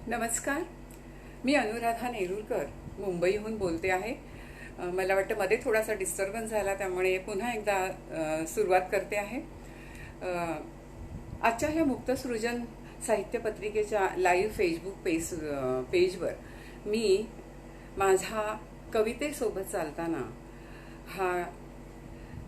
नमस्कार. मी अनुराधा नेरुरकर मुंबईहून बोलते आहे. मला वाटतं मध्ये थोडासा डिस्टर्बन्स झाला, त्यामुळे पुन्हा एकदा सुरुवात करते आहे. आजच्या ह्या मुक्तसृजन साहित्य पत्रिकेच्या लाईव्ह फेसबुक पेजवर मी माझा कवितेसोबत चालताना हा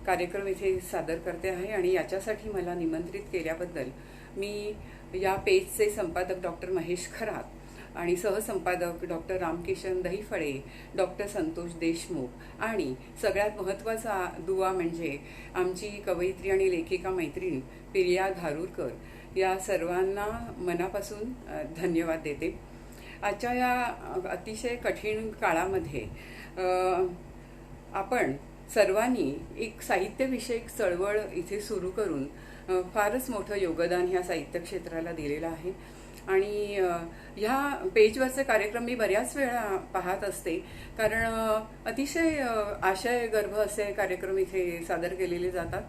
कार्यक्रम इथे सादर करते आहे. आणि याच्यासाठी मला निमंत्रित केल्याबद्दल मी या पेजचे संपादक डॉक्टर महेश खरात आणि सहसंपादक डॉक्टर रामकिशन दहीफळे, डॉक्टर संतोष देशमुख आणि सगळ्यात महत्त्वाचा दुवा म्हणजे आमची कवयित्री आणि लेखिका मैत्रीण प्रिया धारूरकर, या सर्वांना मनापासून धन्यवाद देते. आजच्या या अतिशय कठीण काळामध्ये आपण सर्वांनी एक साहित्यविषयक चळवळ इथे सुरू करून फारच मोठं योगदान ह्या साहित्य क्षेत्राला दिलेलं आहे. आणि ह्या पेजवरचे कार्यक्रम मी बऱ्याच वेळा पाहत असते, कारण अतिशय आशयगर्भ असे कार्यक्रम इथे सादर केलेले जातात.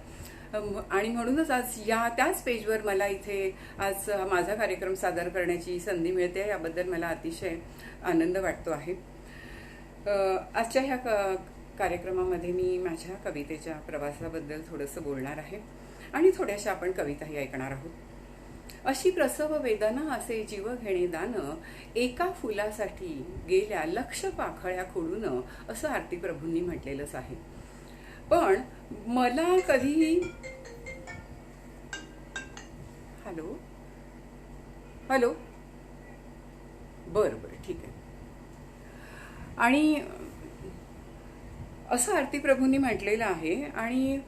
आणि म्हणूनच आज त्याच पेजवर मला इथे आज माझा कार्यक्रम सादर करण्याची संधी मिळते. याबद्दल मला अतिशय आनंद वाटतो आहे. आजच्या ह्या कार्यक्रमामध्ये मी माझ्या कवितेच्या प्रवासाबद्दल थोडंसं बोलणार आहे आणि थोड्याशा आपण कविताही ऐकणार आहोत. अशी प्रसव वेदना असे जीव घेणे दान, एका फुलासाठी गेल्या लक्ष पाखळ्या खोडून, असं आरती प्रभूंनी म्हटलेलंच आहे. पण मला कधीही हॅलो हॅलो बरं बरं ठीक आहे. आणि असं आरती प्रभूंनी म्हटलेलं आहे. आणि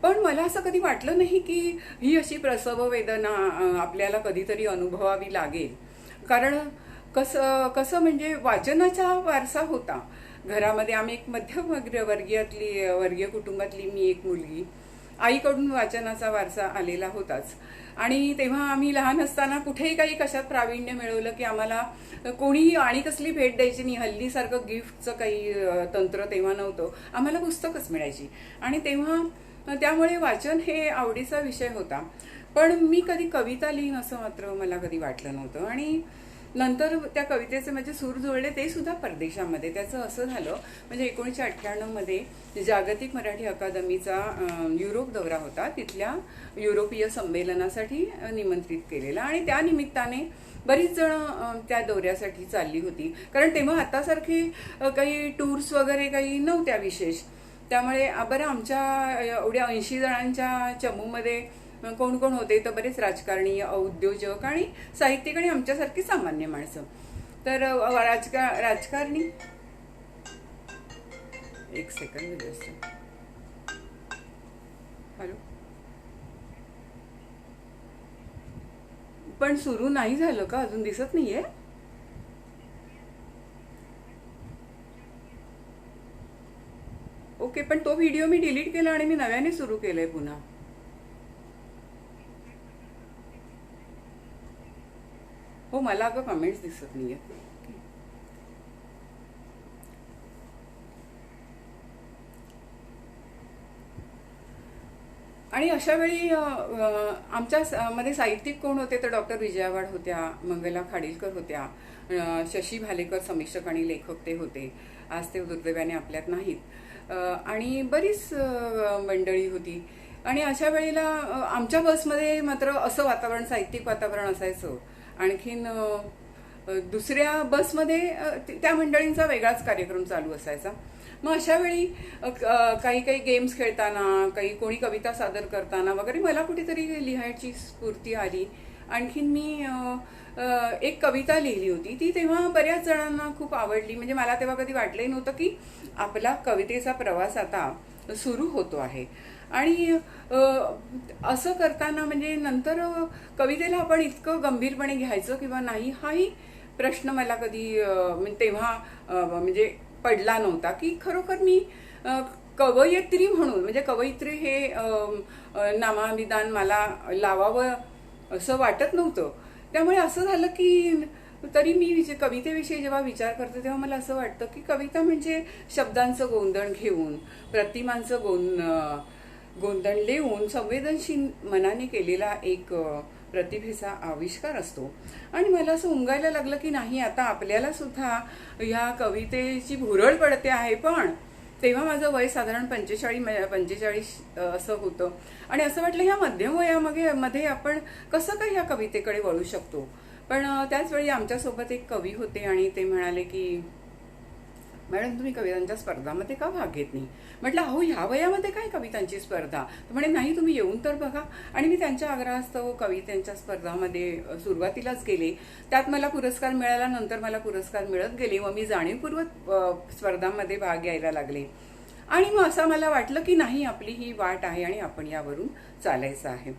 पण मला असं कधी वाटलं नाही की ही अशी प्रसव वेदना आपल्याला कधीतरी अनुभवावी लागेल. कारण कसं म्हणजे वाचनाचा वारसा होता घरामध्ये. आम्ही एक वर्गीय कुटुंबातली मी एक मुलगी. आईकडून वाचनाचा वारसा आलेला होताच. आणि तेव्हा आम्ही लहान असताना कुठेही काही कशात प्रावीण्य मिळवलं की आम्हाला कोणीही आणि कसली भेट द्यायची नाही. हल्लीसारखं गिफ्टचं काही तंत्र तेव्हा नव्हतं. आम्हाला पुस्तकच मिळायची. आणि तेव्हा त्यामुळे वाचन हे आवडीचा विषय होता. पण मी कधी कविता लिहीन असं मात्र मला कधी वाटलं नव्हतं. आणि नंतर त्या कवितेचे माझे सूर जुळले, ते सुद्धा परदेशामध्ये. त्याचं असं झालं म्हणजे 1998 मध्ये जागतिक मराठी अकादमीचा युरोप दौरा होता. तिथल्या युरोपीय संमेलनासाठी निमंत्रित केलेला. आणि त्या निमित्ताने बरीच जण त्या दौऱ्यासाठी चालली होती. कारण तेव्हा आतासारखी काही टूर्स वगैरे काही नव्हत्या विशेष. त्यामुळे बरं आमच्या एवढ्या 80 जणांच्या चमूमध्ये कोण कोण होते तर बरेच राजकारणी, उद्योजक आणि साहित्यिक आणि आमच्यासारखी सामान्य माणसं. तर राजकारणी एक सेकंड जस्ट हॅलो पण सुरू नाही झालं का? अजून दिसत नाहीये. ओके, पण तो व्हिडिओ मी डिलीट केला आणि मी नव्याने सुरू केलंय पुन्हा. हो, मला अगं कमेंट्स दिसत नाहीये. आणि अशा वेळी आमच्या मध्ये साहित्यिक कोण होते तर डॉक्टर विजया वाड होत्या, मंगला खाडीलकर होत्या, शशी भालेकर समीक्षक आणि लेखक ते होते. आज ते दुर्दैवाने आपल्यात नाहीत. आणि बरीच मंडळी होती. आणि अशा वेळेला आमच्या बसमध्ये मात्र असं वातावरण, साहित्यिक वातावरण असायचं. आणखीन दुसऱ्या बसमध्ये त्या मंडळींचा वेगळाच कार्यक्रम चालू असायचा. मग अशा वेळी काही काही गेम्स खेळताना, काही कोणी कविता सादर करताना वगैरे मला कुठेतरी लिहायची स्फूर्ती आली. आणखीन मी एक कविता लिहिली होती. ती तेव्हा बऱ्याच जणांना खूप आवडली. म्हणजे मला तेव्हा कधी वाटलंही नव्हतं की आपला कवितेचा प्रवास आता सुरू होतो आहे. आणि असं करताना म्हणजे नंतर कवितेला आपण इतकं गंभीरपणे घ्यायचं किंवा नाही, हाही प्रश्न मला कधी तेव्हा म्हणजे पडला नव्हता. की खरोखर मी कवयित्री म्हणून, म्हणजे कवयित्री हे नामाभिधान मला लावावं असं वाटत नव्हतं. त्यामुळे असं झालं की तरी मी कवितेविषयी जेव्हा विचार करते तेव्हा मला असं वाटतं की कविता म्हणजे शब्दांचं गोंधळ घेऊन, प्रतिमांचं गोंधळले होऊन संवेदनशील मनाने केलेला एक प्रतिभेचा आविष्कार असतो. आणि मला असं उमगायला लागलं की नाही, आता आपल्याला सुद्धा या कवितेची भुरळ पडते आहे. पण तेव्हा माझं वय साधारण 45 असं होतं. आणि असं वाटलं ह्या मध्यम वयामध्ये आपण कसं काय ह्या कवितेकडे वळू शकतो. पण त्याच वेळी आमच्यासोबत एक कवी होते आणि ते म्हणाले की मॅडम, तुम्ही कवितांच्या स्पर्धामध्ये का भाग घेत नाही? म्हटलं अहो, ह्या वयामध्ये काय कवितांची स्पर्धा? तर म्हणे नाही, तुम्ही येऊन तर बघा. आणि मी त्यांच्या आग्रहास्तव कवितांच्या स्पर्धामध्ये सुरुवातीलाच गेले. त्यात मला पुरस्कार मिळाला, नंतर मला पुरस्कार मिळत गेले व मी जाणीवपूर्वक स्पर्धांमध्ये भाग घ्यायला लागले. आणि मग असं मला वाटलं की नाही, आपली ही वाट आहे आणि आपण यावरून चालायचं आहे.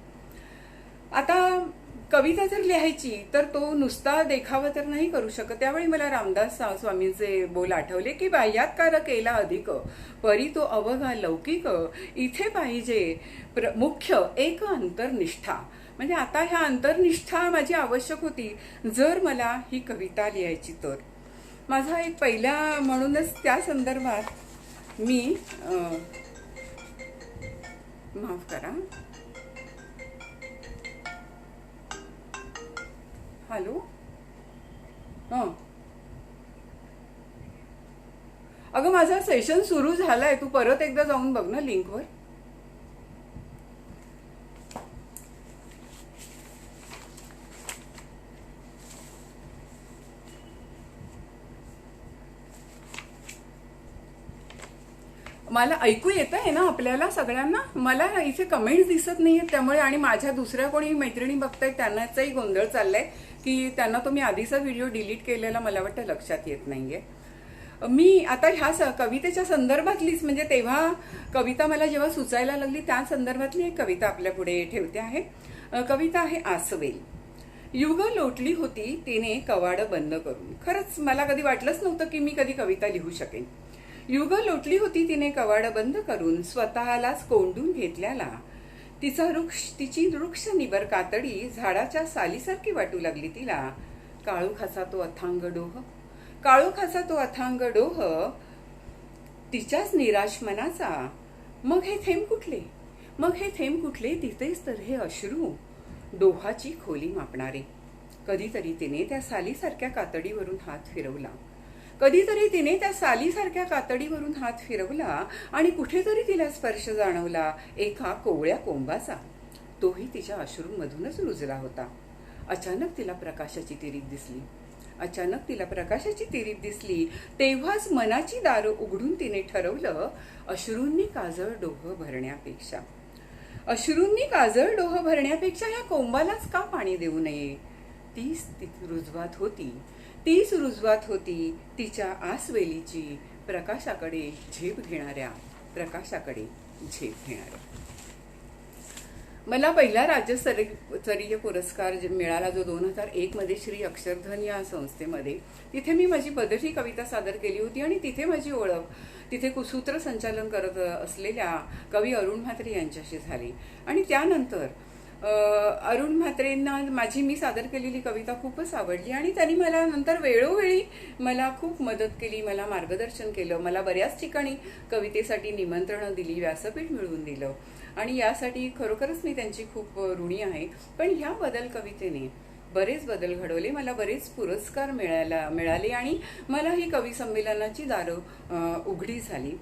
आता कविता जर लिहायची तर तो नुसता देखावा तर नाही करू शकत. त्यावेळी मला रामदास स्वामींचे बोल आठवले की बाह्यात्कार केला अधिक, परी तो अवघा लौकिक, इथे पाहिजे मुख्य एक अंतर्निष्ठा. म्हणजे आता ह्या अंतर्निष्ठा माझी आवश्यक होती जर मला ही कविता लिहायची तर. माझा एक पहिला म्हणूनच त्या संदर्भात मी माफ करा, हॅलो, अगं माझा सेशन सुरू झालाय, तू परत एकदा जाऊन बघ ना लिंकवर. मला ऐकू येत आहे ना आपल्याला सगळ्यांना? मला इथे कमेंट्स दिसत नाहीयेत त्यामुळे. आणि माझ्या दुसऱ्या कोणी मैत्रिणी बघतायत त्यांनाचाही गोंधळ चाललाय की त्यांना तो मी आधीचा व्हिडिओ डिलीट केलेला मला वाटतं लक्षात येत नाहीये. मी आता ह्या कवितेच्या संदर्भातलीच, म्हणजे तेव्हा कविता मला जेव्हा सुचायला लागली त्या संदर्भातली एक कविता आपल्या पुढे ठेवते आहे. कविता आहे आसवेल. युग लोटली होती तिने कवाड बंद करून. खरंच मला कधी वाटलंच नव्हतं की मी कधी कविता लिहू शकेन. युग लोटली होती तिने कवाड बंद करून, स्वतःलाच कोंडून घेतल्याला तिची वृक्ष निबर कातडी झाडाच्या सालीसारखी वाटू लागली तिला. काळोखाचा तो अथांग डोह, काळोखाचा तो अथांग डोह तिच्याच निराश मनाचा. मग हे थेंब कुठले, मग हे थेंब कुठले, तिथेच तर हे अश्रू डोहाची खोली मापणारे. कधीतरी तिने त्या सालीसारख्या कातडीवरून हात फिरवला, कधीतरी तिने त्या सालीसारख्या कातडीवरून हात फिरवला आणि कुठेतरी तिला स्पर्श जाणवला एका कोवळ्या कोंबाचा. तोही तिच्या अश्रूंमधूनच रुजला होता. अचानक तिला प्रकाशाची तिरीत दिसली, अचानक तिला प्रकाशाची तिरीत दिसली. तेव्हाच मनाची दारं उघडून तिने ठरवलं, अश्रूंनी काजळ डोह भरण्यापेक्षा, अश्रूंनी काजळ डोह भरण्यापेक्षा या कोंबालाच का पाणी देऊ नये. तीच रुजवात होती, तीच रुजवात होती तिच्या आसवेलीची, प्रकाशाकडे झेप घेणाऱ्या, प्रकाशाकडे झेप घेणाऱ्या. मला पहिला राज्यस्तरीय पुरस्कार मिळाला जो 2001 मध्ये श्री अक्षरधन या संस्थेमध्ये. तिथे मी माझी बदली कविता सादर केली होती आणि तिथे माझी ओळख तिथे कुसूत्र संचालन करत असलेल्या कवी अरुण म्हात्रे यांच्याशी झाली. आणि त्यानंतर अरुण म्हात्रेंना मी सादर केलेली कविता खूपच आवडली आणि त्यांनी मला नंतर वेळोवेळी मला खूप मदत केली, मला मार्गदर्शन केलं, मला बऱ्याच ठिकाणी कवितेसाठी निमंत्रणं दिली, व्यासपीठ मिळवून दिलं आणि यासाठी खरोखरच मी त्यांची खूप ऋणी आहे. पण ह्या बदल कवितेने बरेच बदल घडवले, मला बरेच पुरस्कार मिळाले आणि मला ही कवी संमेलनाची दारं उघडी झाली.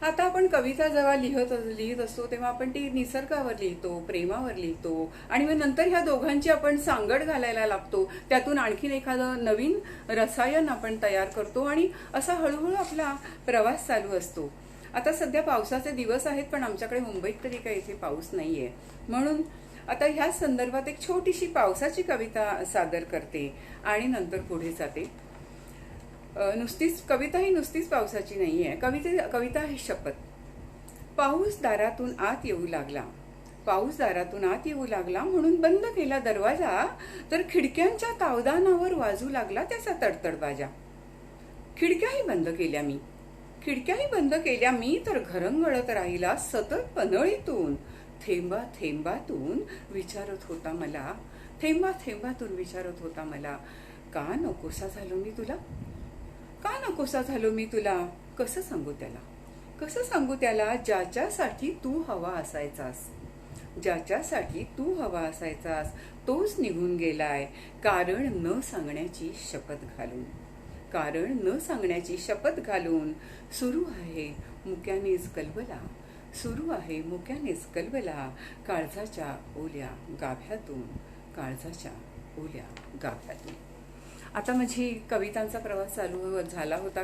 आता आपण कविता जेव्हा लिहित असतो तेव्हा आपण ती निसर्गावर लिहितो, प्रेमावर लिहितो आणि मग नंतर ह्या दोघांची आपण सांगड घालायला लागतो. त्यातून आणखीन एखादं नवीन रसायन आपण तयार करतो आणि असा हळूहळू आपला प्रवास चालू असतो. आता सध्या पावसाचे दिवस आहेत पण आमच्याकडे मुंबईत तरी काही इथे पाऊस नाहीये. म्हणून आता ह्या संदर्भात एक छोटीशी पावसाची कविता सादर करते आणि नंतर पुढे जाते. नुसतीच पावसाची नाहीये. कविता ही शपथ. पाऊस दारातून आत येऊ लागला, पाऊस दारातून आत येऊ लागला म्हणून बंद केला दरवाजा, तर खिडक्यांच्या तावदानावर वाजू लागला त्याचा तडतड बाजा. खिडक्याही बंद केल्या मी तर घरंगळत राहिला सतत पनळीतून. थेंबा थेंबातून विचारत होता मला, थेंबा थेंबातून विचारत होता मला, का नकोसा झालो मी तुला, का नकोसा झालो मी तुला. कसं सांगू त्याला, कसं सांगू त्याला, ज्याच्यासाठी तू हवा असायचास, ज्याच्यासाठी तू हवा असायचास तोच निघून गेलाय, कारण न सांगण्याची शपथ घालून, कारण न सांगण्याची शपथ घालून. सुरू आहे मुक्यानेच कलबला, सुरू आहे मुक्यानेच कलबला, काळजाच्या ओल्या गाभ्यातून, काळजाच्या ओल्या गाभ्यातून. आता माझी कवितांचा प्रवास चालू झाला होता.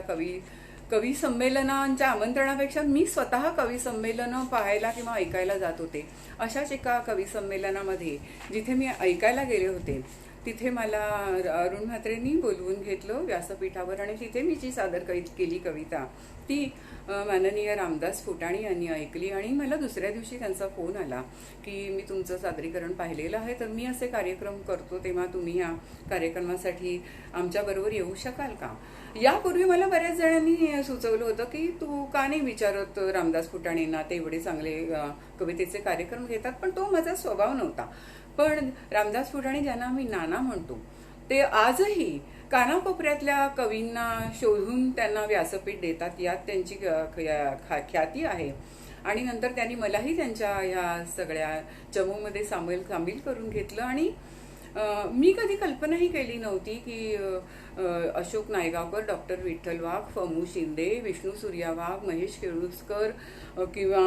कवी संमेलनांच्या आमंत्रणापेक्षा मी स्वतः कवी संमेलनं पाहायला किंवा ऐकायला जात होते. अशाच एका कवी संमेलनामध्ये जिथे मी ऐकायला गेले होते, तिथे मला अरुण म्हात्रेंनी बोलवून घेतलं व्यासपीठावर आणि तिथे मी जी सादर केली कविता ती माननीय रामदास फुटाणे यांनी ऐकली. आणि मला दुसऱ्या दिवशी त्यांचा फोन आला की मी तुमचं सादरीकरण पाहिलेलं आहे, तर मी असे कार्यक्रम करतो, तेव्हा तुम्ही या कार्यक्रमासाठी आमच्याबरोबर येऊ शकाल का. यापूर्वी मला बऱ्याच जणांनी सुचवलं होतं की तू का नाही विचारत रामदास फुटाणेंना, ते एवढे चांगले कवितेचे कार्यक्रम घेतात, पण तो माझा स्वभाव नव्हता. पण रामदास फुटाणे, ज्यांना मी नाना म्हणतो, ते आजही कानाकोपऱ्यातल्या कवींना शोधून त्यांना व्यासपीठ देतात, यात त्यांची ख्याती आहे. आणि नंतर त्यांनी मलाही त्यांच्या ह्या सगळ्या चमूमध्ये सामील करून घेतलं. आणि मी कधी कल्पनाही केली नव्हती की अशोक नायगावकर, डॉक्टर विठ्ठल वाघ, फमू शिंदे, विष्णू सूर्या वाघ, महेश केळुसकर किंवा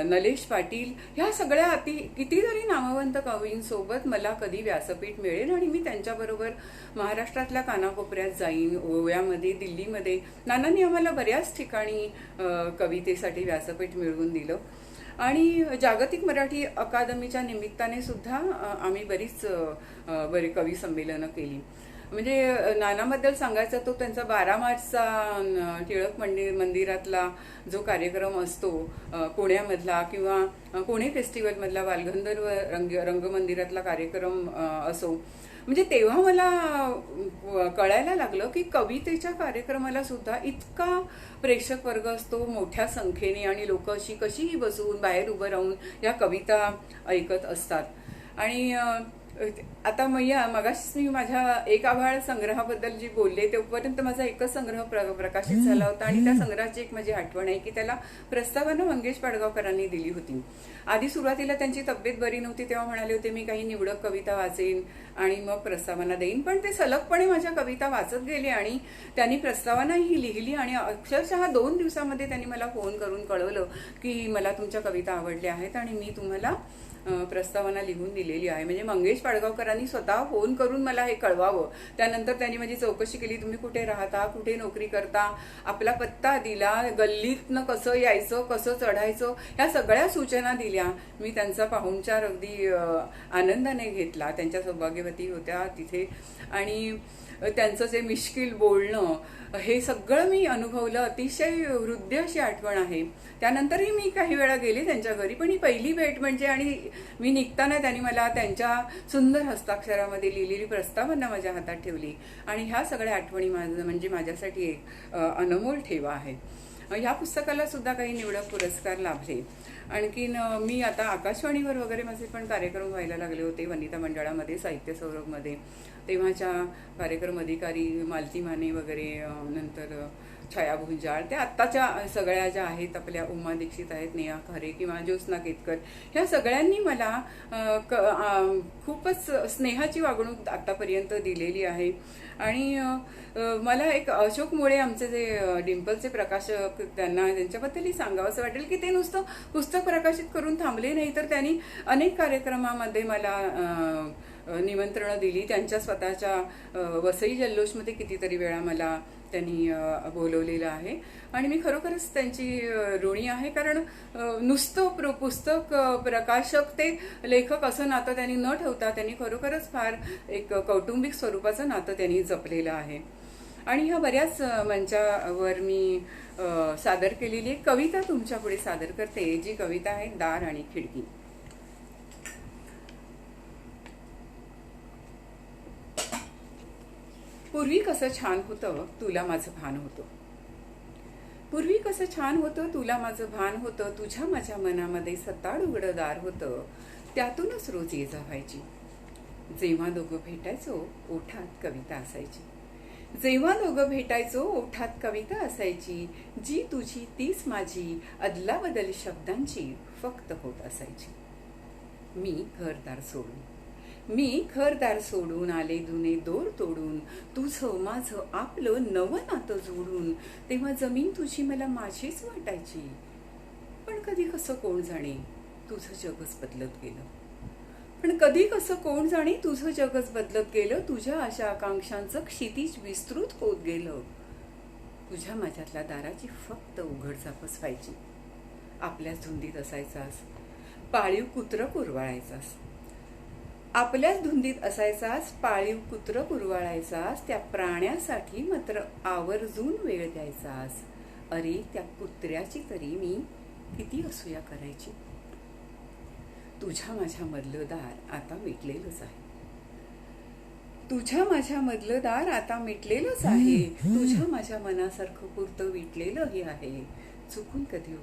नलेश पाटील, ह्या सगळ्या कितीतरी नामवंत कवींसोबत मला कधी व्यासपीठ मिळेल आणि मी त्यांच्याबरोबर महाराष्ट्रातल्या कानाकोपऱ्यात जाईन, गोव्यामध्ये, दिल्लीमध्ये. नानांनी आम्हाला बऱ्याच ठिकाणी कवितेसाठी व्यासपीठ मिळवून दिलं. आणि जागतिक मराठी अकादमीच्या निमित्ताने सुद्धा आम्ही बरी कवी संमेलनं केली. म्हणजे नानाबद्दल सांगायचं, तो त्यांचा 12 मार्चचा टिळक मंदिरातला जो कार्यक्रम असतो पुण्यामधला, किंवा पुणे फेस्टिवलमधला बालगंधर्व रंगमंदिरातला कार्यक्रम असो, म्हणजे तेव्हा मला कळायला लागलं की कवितेच्या कार्यक्रमाला सुद्धा इतका प्रेक्षक वर्ग असतो मोठ्या संख्येने, आणि लोक अशी कशीही बसून बाहेर उभं राहून या कविता ऐकत असतात. आणि आता मगाशीच मी माझ्या एक आभाळ संग्रहाबद्दल जी बोलले, तोपर्यंत माझा एकच संग्रह प्रकाशित झाला होता. आणि त्या संग्रहाची एक माझी आठवण आहे की त्याला प्रस्तावना मंगेश पाडगावकरांनी दिली होती. आधी सुरुवातीला त्यांची तब्येत बरी नव्हती, तेव्हा म्हणाले होते मी काही निवडक कविता वाचेन आणि मग प्रस्तावना देईन. पण ते सलगपणे माझ्या कविता वाचत गेले आणि त्यांनी प्रस्तावनाही लिहिली. आणि अक्षरशः 2 दिवसामध्ये त्यांनी मला फोन करून कळवलं की मला तुमच्या कविता आवडल्या आहेत आणि मी तुम्हाला प्रस्तावना लिहून दिलेली आहे. म्हणजे मंगेश पाडगावकरांनी स्वतः फोन करून मला हे कळवावं. त्यानंतर त्यांनी माझी चौकशी केली, तुम्ही कुठे राहता, कुठे नोकरी करता, आपला पत्ता दिला, गल्लीतनं कसं यायचं, कसं चढायचं, ह्या सगळ्या सूचना दिल्या. मी त्यांचा पाहुणचार अगदी आनंदाने घेतला. त्यांच्या सौभाग्यवती होत्या तिथे आणि त्यांचं जे मिश्किल बोलणं हे सगळं मी अनुभवलं. अतिशय हृदय अशी आठवण आहे. त्यानंतरही मी काही वेळा गेले त्यांच्या घरी, पण ही पहिली भेट म्हणजे. आणि मी निघताना त्यांनी मला त्यांच्या सुंदर हस्ताक्षरामध्ये लिहिलेली प्रस्तावना माझ्या हातात ठेवली. आणि ह्या सगळ्या आठवणी म्हणजे माझ्यासाठी एक अनमोल ठेवा आहे. ह्या पुस्तकाला सुद्धा काही निवडक पुरस्कार लाभले. आणखीन मी आता आकाशवाणीवर वगैरे माझे पण कार्यक्रम व्हायला लागले होते, वनिता मंडळामध्ये, साहित्य सौरभमध्ये. तेव्हाच्या कार्यक्रम अधिकारी मालती माने वगैरे, नंतर छाया भुंजाळ, त्या आत्ताच्या सगळ्या ज्या आहेत, आपल्या उमा दीक्षित आहेत, नेहा खरे किंवा ज्योत्स्ना केतकर, ह्या सगळ्यांनी मला खूपच स्नेहाची वागणूक आतापर्यंत दिलेली आहे. आणि मला एक अशोक मुळे, आमचे जे डिंपलचे प्रकाशक, त्यांच्याबद्दलही सांगावं असं वाटेल की ते नुसतं पुस्तक प्रकाशित करून थांबले नाही, तर त्यांनी अनेक कार्यक्रमामध्ये मला निमंत्रणं दिली. त्यांच्या स्वतःच्या वसई जल्लोषमध्ये कितीतरी वेळा मला त्यांनी बोलवलेलं आहे. आणि मी खरोखरच त्यांची ऋणी आहे, कारण नुसतं पुस्तक प्रकाशक ते लेखक असं नातं त्यांनी न ठेवता त्यांनी खरोखरच फार एक कौटुंबिक स्वरूपाचं नातं त्यांनी जपलेलं आहे. आणि ह्या बऱ्याच मंचावर मी सादर केलेली एक कविता तुमच्या पुढे सादर करते, जी कविता आहे दार आणि खिडकी. पूर्वी कसं छान होतं तुला माझं भान होतं, पूर्वी कसं छान होतं तुला माझं भान होतं, तुझ्या माझ्या मनामध्ये सताड उघडं दार होतं, त्यातूनच रोज ये जा व्हायची. जेव्हा दोघं भेटायचो ओठात कविता असायची, जेव्हा दोघं भेटायचो ओठात कविता असायची, जी तुझी तीच माझी, अदलाबदल शब्दांची फक्त होत असायची. मी घरदार सोडून मी घरदार सोडून आले जुने दोर तोडून, तुझं माझं आपलं नवं नातं जोडून, तेव्हा जमीन तुझी मला माझीच वाटायची. पण कधी कसं कोण जाणे तुझं जगच बदलत गेलं. पण कधी कसं कोण जाणे तुझं जगच बदलत गेलं. तुझ्या आशा आकांक्षांचं क्षितिज विस्तृत होत गेलं. तुझ्या माझ्यातल्या दाराची फक्त उघडझापच व्हायची. आपल्याच धुंदीत असायचास, पाळीव कुत्र कुरवाळायचास. आपल्याच धुंदीत असायचास, पाळीव कुत्र कुरवाळायचास. त्या प्राण्यासाठी मात्र आवर्जून वेळ द्यायचास. अरे त्या कुत्र्याची तरी मी किती असूया करायची. तुझ्या माझ्या मधलं दार आता मिटलेलंच आहे. तुझ्या माझ्या मधलं दार आता मिटलेलंच आहे. तुझ्या माझ्या मनासारखं पुरतं विटलेलंही आहे. चुकून कधी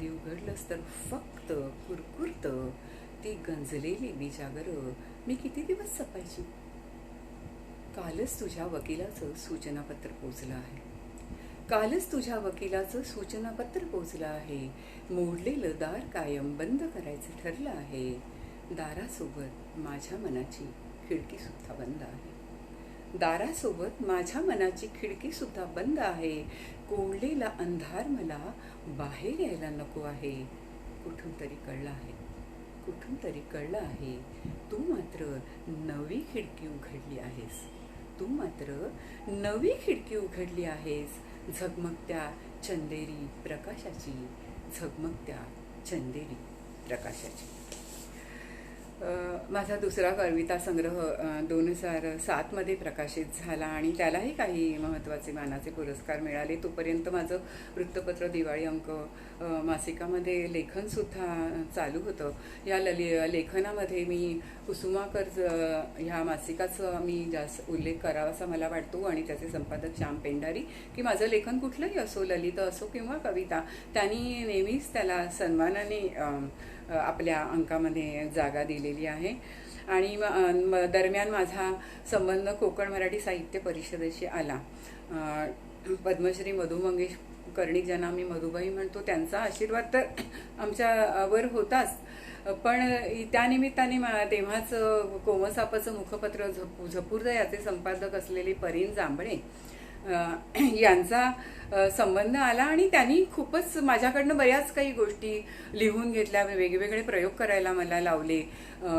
उघडलंच तर फक्त कुरकुरत ती गंजलेली बीजागर मी किती दिवस जपायची. कालच तुझ्या वकिलाचं सूचनापत्र पोचलं आहे. मोडलेलं दार कायम बंद करायचं ठरलं आहे. दारासोबत माझ्या मनाची खिडकी सुद्धा बंद आहे. कोंडलेला अंधार मला बाहेर यायला नको आहे. कुठून तरी कळलं आहे तू मात्र नवी खिडकी उघडली आहेस. झगमगत्या चंदेरी प्रकाशाची. माझा दुसरा कविता संग्रह 2007 मध्ये प्रकाशित झाला आणि त्यालाही काही महत्त्वाचे मानाचे पुरस्कार मिळाले. तोपर्यंत माझं वृत्तपत्र दिवाळी अंक मासिकामध्ये लेखनसुद्धा चालू होतं. या लेखनामध्ये मी कुसुमाकर ह्या मासिकाचा मी जास्त उल्लेख करावा असा मला वाटतो आणि त्याचे संपादक श्याम पेंढारी, की माझं लेखन कुठलंही असो, ललित असो किंवा कविता, त्यांनी नेहमीच त्याला सन्मानाने आपल्या अंकामध्ये जागा दिलेली आहे. आणि दरम्यान माझा संबंध कोकण मराठी साहित्य परिषदेशी आला. पद्मश्री मधु मंगेश कर्णिक, ज्यांना मी मधुबाई म्हणतो, त्यांचा आशीर्वाद तर आमच्यावर होताच. पण त्यानिमित्ताने तेव्हाच कोमसापाचं मुखपत्र झपुर्द याचे संपादक असलेले परीन जांभळे यांचा संबंध आला आणि त्यांनी खूपच माझ्याकडनं बऱ्याच काही गोष्टी लिहून घेतल्या. वेगवेगळे प्रयोग करायला मला लावले.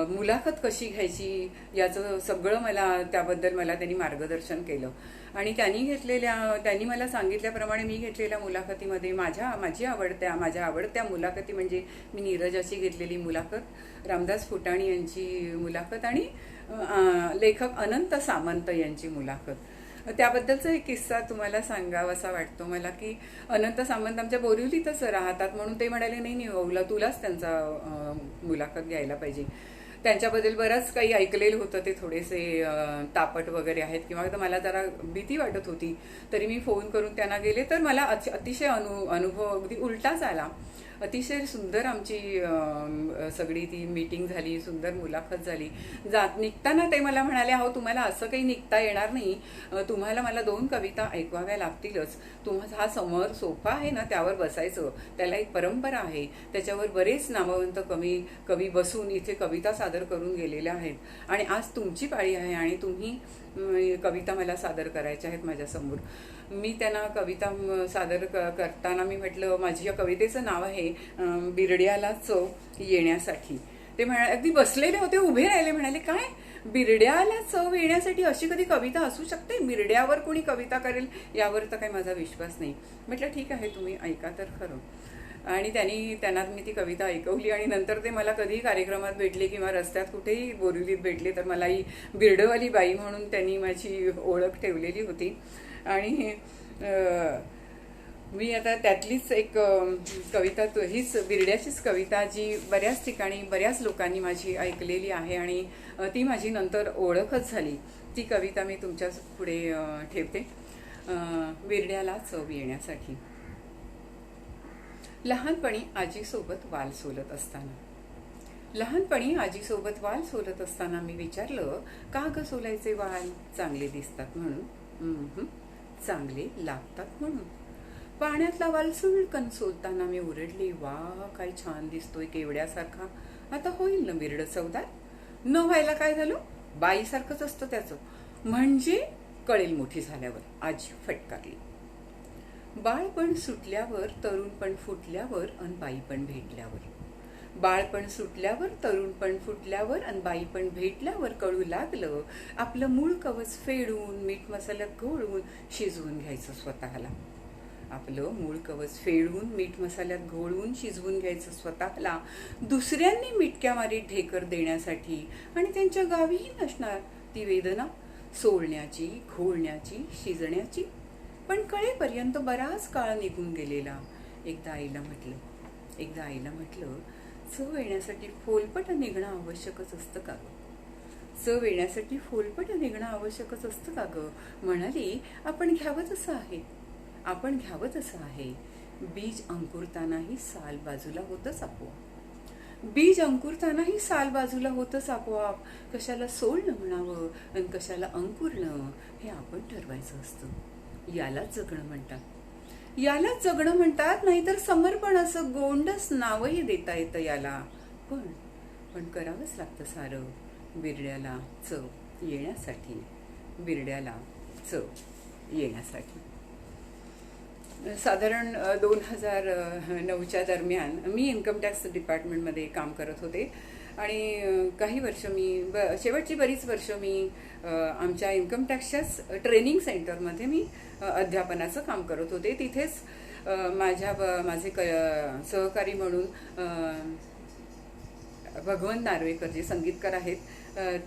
मुलाखत कशी घ्यायची याचं सगळं त्याबद्दल मला त्यांनी मार्गदर्शन केलं. आणि त्यांनी मला सांगितल्याप्रमाणे मी घेतलेल्या मुलाखतीमध्ये माझ्या आवडत्या मुलाखती म्हणजे मी नीरजाची घेतलेली मुलाखत, रामदास फुटाणी यांची मुलाखत आणि लेखक अनंत सामंत यांची मुलाखत. त्याबद्दलचा एक किस्सा तुम्हाला सांगावासा वाटतो मला, की अनंत सामंत आमच्या बोरिवलीतच राहतात, म्हणून ते म्हणाले नाही तुलाच त्यांचा मुलाखत घ्यायला पाहिजे. त्यांच्याबद्दल बरंच काही ऐकलेलं होतं, ते थोडेसे तापट वगैरे आहेत किंवा मला जरा भीती वाटत होती. तरी मी फोन करून त्यांना गेले तर मला अतिशय अनुभव अगदी उलटाच आला. अतिशय सुंदर आमची सगळी ती मीटिंग झाली, सुंदर मुलाखत झाली. निघताना ते मला म्हणाले, अहो तुम्हाला असं काही निघता येणार नाही, तुम्हाला मला 2 कविता ऐकवाव्या लागतीलच. तुम्हाला हा समोर सोफा आहे ना, त्यावर बसायचं, त्याला एक परंपरा आहे. त्याच्यावर बरेच नामवंत कवी बसून इथे कविता सादर करून गेलेल्या आहेत आणि आज तुमची पाळी आहे आणि तुम्ही कविता मला सादर करायच्या आहेत माझ्यासमोर. मी त्यांना कविता सादर करताना मी म्हटलं, माझी या कवितेचं नाव आहे बिरड्याला चव येण्यासाठी. ते अगदी बसलेले होते, उभे राहिले, म्हणाले काय बिरड्याला चव येण्यासाठी अशी कधी कविता असू शकते? बिरड्यावर कोणी कविता करेल यावर तर काही माझा विश्वास नाही. म्हटलं ठीक आहे, तुम्ही ऐका तर खरं. आणि त्यांना मी ती कविता ऐकवली आणि नंतर ते मला कधीही कार्यक्रमात भेटले किंवा रस्त्यात कुठेही बोरिवलीत भेटले तर मला ही बिरडवाली बाई म्हणून त्यांनी माझी ओळख ठेवलेली होती. आणि मी आता त्यातलीच एक कविता, हीच बिरड्याचीच कविता, जी बऱ्याच ठिकाणी बऱ्याच लोकांनी माझी ऐकलेली आहे आणि ती माझी नंतर ओळखच झाली. ती कविता मी तुमच्या पुढे ठेवते. बिरड्याला चव येण्यासाठी. लहानपणी आजीसोबत वाल सोलत असताना लहानपणी आजीसोबत वाल सोलत असताना मी विचारलं, का ग सोलायचे वाल? चांगले दिसतात म्हणून. चांगले लागतात म्हणून. पाण्यातला वाल सुळकन सोलताना मी ओरडली, वा काय छान दिसतोय केवड्यासारखा. आता होईल ना बिरड चवदार. न व्हायला काय झालं? बाईसारखंच असतं त्याचं. म्हणजे कळेल मोठी झाल्यावर. आजी फटकारली. बाळपण सुटल्यावर तरुणपण फुटल्यावर अन बाईपण भेटल्यावर. बाळपण सुटल्यावर तरुणपण फुटल्यावर अन बाईपण भेटल्यावर कळू लागलं, आपलं मूळ कवच फेडून मीठ मसाल्यात घोळून शिजवून घ्यायचं स्वतःला. आपलं मूळ कवच फेडून मीठ मसाल्यात घोळून शिजवून घ्यायचं स्वतःला, दुसऱ्यांनी मिटक्या मारीत ढेकर देण्यासाठी. आणि त्यांच्या गावीही नसणार ती वेदना सोलण्याची, घोळण्याची, शिजण्याची. पण कळेपर्यंत बराच काळ निघून गेलेला. एकदा आईला म्हटलं, चव येण्यासाठी फोलपट निघणं आवश्यकच असतं का गं? चव येण्यासाठी फोलपट निघणं आवश्यकच असतं का गं? म्हणाली, आपण घ्यावं तसं आहे. बीज अंकुरतानाही साल बाजूला होतच आपोआप. कशाला सोलणं म्हणावं आणि कशाला अंकुरणं हे आपण ठरवायचं असतं. यालाच जगणं म्हणतात. नाहीतर समर्पण असं गोंडस नावही देता येतं याला. पण करावंच लागतं सारं बिरड्याला चव येण्यासाठी. साधारण 2009च्या दरम्यान मी इन्कम टॅक्स डिपार्टमेंटमध्ये काम करत होते. आणि काही वर्ष शेवटची बरीच वर्ष मी आमच्या इन्कम टॅक्सच्याच ट्रेनिंग सेंटरमध्ये मी अध्यापनाचं काम करत होते. तिथेच माझे सहकारी म्हणून भगवंत नार्वेकर जे संगीतकार आहेत,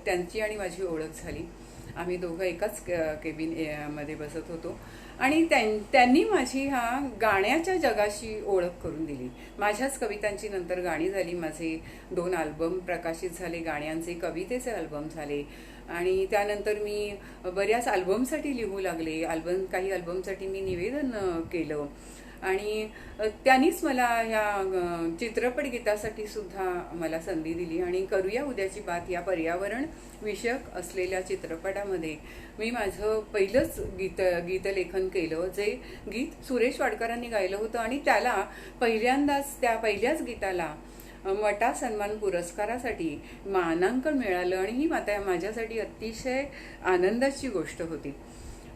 त्यांची आणि माझी ओळख झाली. आम्ही दोघं एकाच केबिन मध्ये बसत होतो. आणि त्यांनी माझी गाण्याच्या जगाशी ओळख करून दिली. माझ्याच कवितांची नंतर गाणी झाली. माझे 2 अल्बम प्रकाशित झाले, गाण्यांचे, कवितेचे अल्बम झाले. आणि त्यानंतर मी बऱ्याच अल्बमसाठी लिहू लागले. काही अल्बमसाठी मी निवेदन केलं. आणि त्यांनीच मला ह्या चित्रपट गीतासाठी सुद्धा मला संधी दिली. आणि करूया उद्याची बात या पर्यावरण विषयक असलेल्या चित्रपटामध्ये मी माझं पहिलंच गीतलेखन केलं, जे गीत सुरेश वाडकरांनी गायलं होतं. आणि त्याला पहिल्याच गीताला मटा सन्मान पुरस्कारासाठी मानांकन मिळालं. आणि ही माझ्यासाठी अतिशय आनंदाची गोष्ट होती.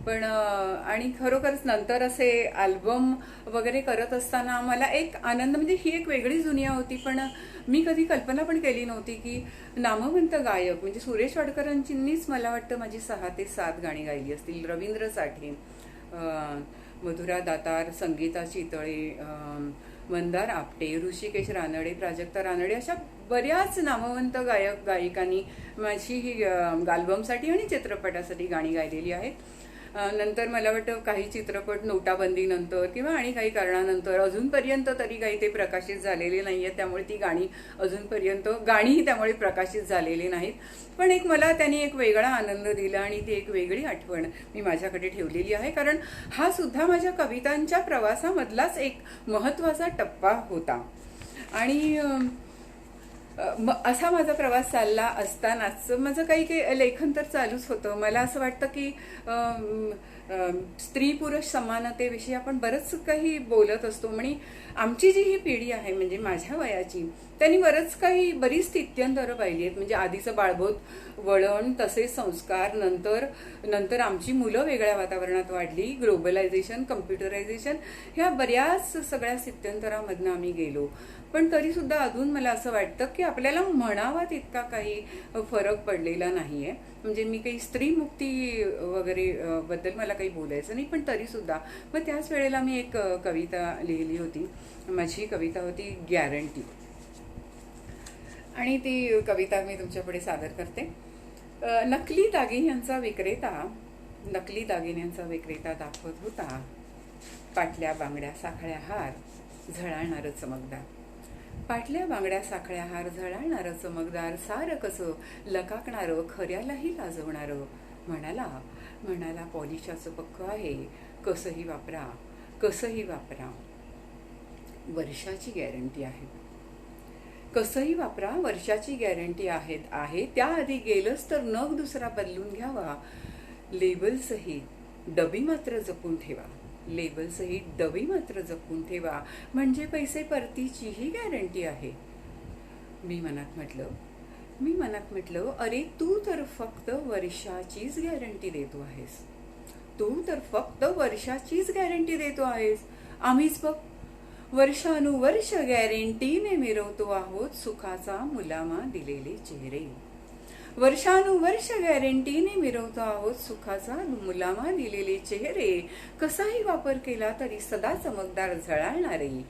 पण आणि खरोखरच नंतर असे अल्बम वगैरे करत असताना मला एक आनंद, म्हणजे ही एक वेगळीच दुनिया होती. पण मी कधी कल्पना पण केली नव्हती की नामवंत गायक म्हणजे सुरेश वाडकरांचीच मला वाटतं माझी 6 ते 7 गाणी गायली असतील. रवींद्र साठे, मधुरा दातार, संगीता चितळे, मंदार आपटे, ऋषिकेश रानडे, प्राजक्ता रानडे, अशा बऱ्याच नामवंत गायकांनी माझी ही अल्बमसाठी आणि चित्रपटासाठी गाणी गायलेली आहेत. नंतर मला वाटतं काही चित्रपट नोटाबंदीनंतर किंवा आणि काही कारणानंतर अजूनपर्यंत तरी काही ते प्रकाशित झालेले नाही आहेत. त्यामुळे ती गाणीही त्यामुळे प्रकाशित झालेली नाहीत. पण मला त्यांनी एक वेगळा आनंद दिला आणि ती एक वेगळी आठवण मी माझ्याकडे ठेवलेली आहे. कारण हा सुद्धा माझ्या कवितांच्या प्रवासामधलाच एक महत्त्वाचा टप्पा होता. आणि असा माझा प्रवास चालला असतानाच माझं काही लेखन तर चालूच होतं. मला असं वाटतं की स्त्री पुरुष समानतेविषयी आपण बरंच काही बोलत असतो. आणि आमची जी ही पिढी आहे म्हणजे माझ्या वयाची, त्यांनी बरीच स्थित्यंतरं पाहिली आहेत. म्हणजे आधीचं बाळबोध वळण, तसेच संस्कार, नंतर आमची मुलं वेगळ्या वातावरणात वाढली, ग्लोबलायझेशन, कम्प्युटरायझेशन, ह्या बऱ्याच सगळ्या स्थित्यंतरामधनं आम्ही गेलो. पण तरी सुद्धा अजून मला असं वाटतं की आपल्याला म्हणावा तितका काही फरक पडलेला नाहीये. म्हणजे मी काही स्त्रीमुक्ती वगैरे बद्दल मला काही बोलायचं नाही, पण तरी सुद्धा मग त्याच वेळेला मी एक कविता लिहिली होती. माझी कविता होती गॅरंटी. आणि ती कविता मी तुमच्यापुढे सादर करते. नकली दागिन्यांचा विक्रेता दाखवत होता पाटल्या बांगड्या साखळ्या हार झळाळणारं चमकदार. पाटल्या बांगड्या साखळ्या हार झळाळणारं चमकदार, सारं कसं लकाकणारं, खऱ्यालाही लाजवणारं. म्हणाला पॉलिशाचं पक्क आहे, कसंही वापरा, वर्षाची गॅरंटी आहे. कसंही वापरा, वर्षाची गॅरंटी आहे. त्याआधी गेलंच तर नग दुसरा बदलून घ्यावा. लेबल सहित डबी मात्र जपून ठेवा. लेबल सहित डबी मात्र जपून ठेवा, म्हणजे पैसे परतीचीही गॅरंटी आहे. मी मनात म्हटलं, अरे तू तर फक्त वर्षाचीच गॅरंटी देतो आहेस. तू तर फक्त वर्षाचीच गॅरंटी देतो आहेस. आम्हीच बघ वर्षानुवर्ष गॅरंटीने मिरवतो आहोत सुखाचा मुलामा दिलेले चेहरे. वर्षानुवर्ष गॅरंटीने मिरवतो आहोत सुखाचा मुलामा दिलेले चेहरे. कसाही वापर केला तरी सदा चमकदार झळाळणारे,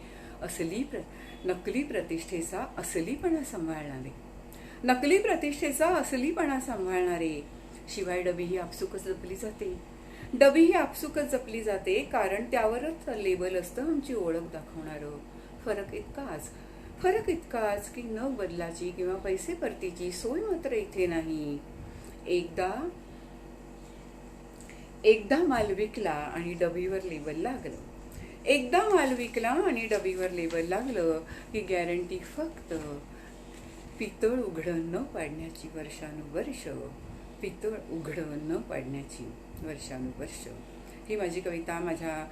नकली प्रतिष्ठेचा असलीपणा सांभाळणारे. नकली प्रतिष्ठेचा असलीपणा सांभाळणारे. शिवाय डबी ही आपसुकच जपली जाते. डबी ही आपसुकच जपली जाते, कारण त्यावरच लेबल असतं आमची ओळख दाखवणारं. फरक इतकाच की न बदलाची किंवा पैसे परतीची सोय मात्र इथे नाही. एकदा माल विकला आणि डबीवर लेबल लागलं. की गॅरंटी फक्त पितळ उघडं न पाडण्याची वर्षानुवर्ष. ही माझी कविता माझ्या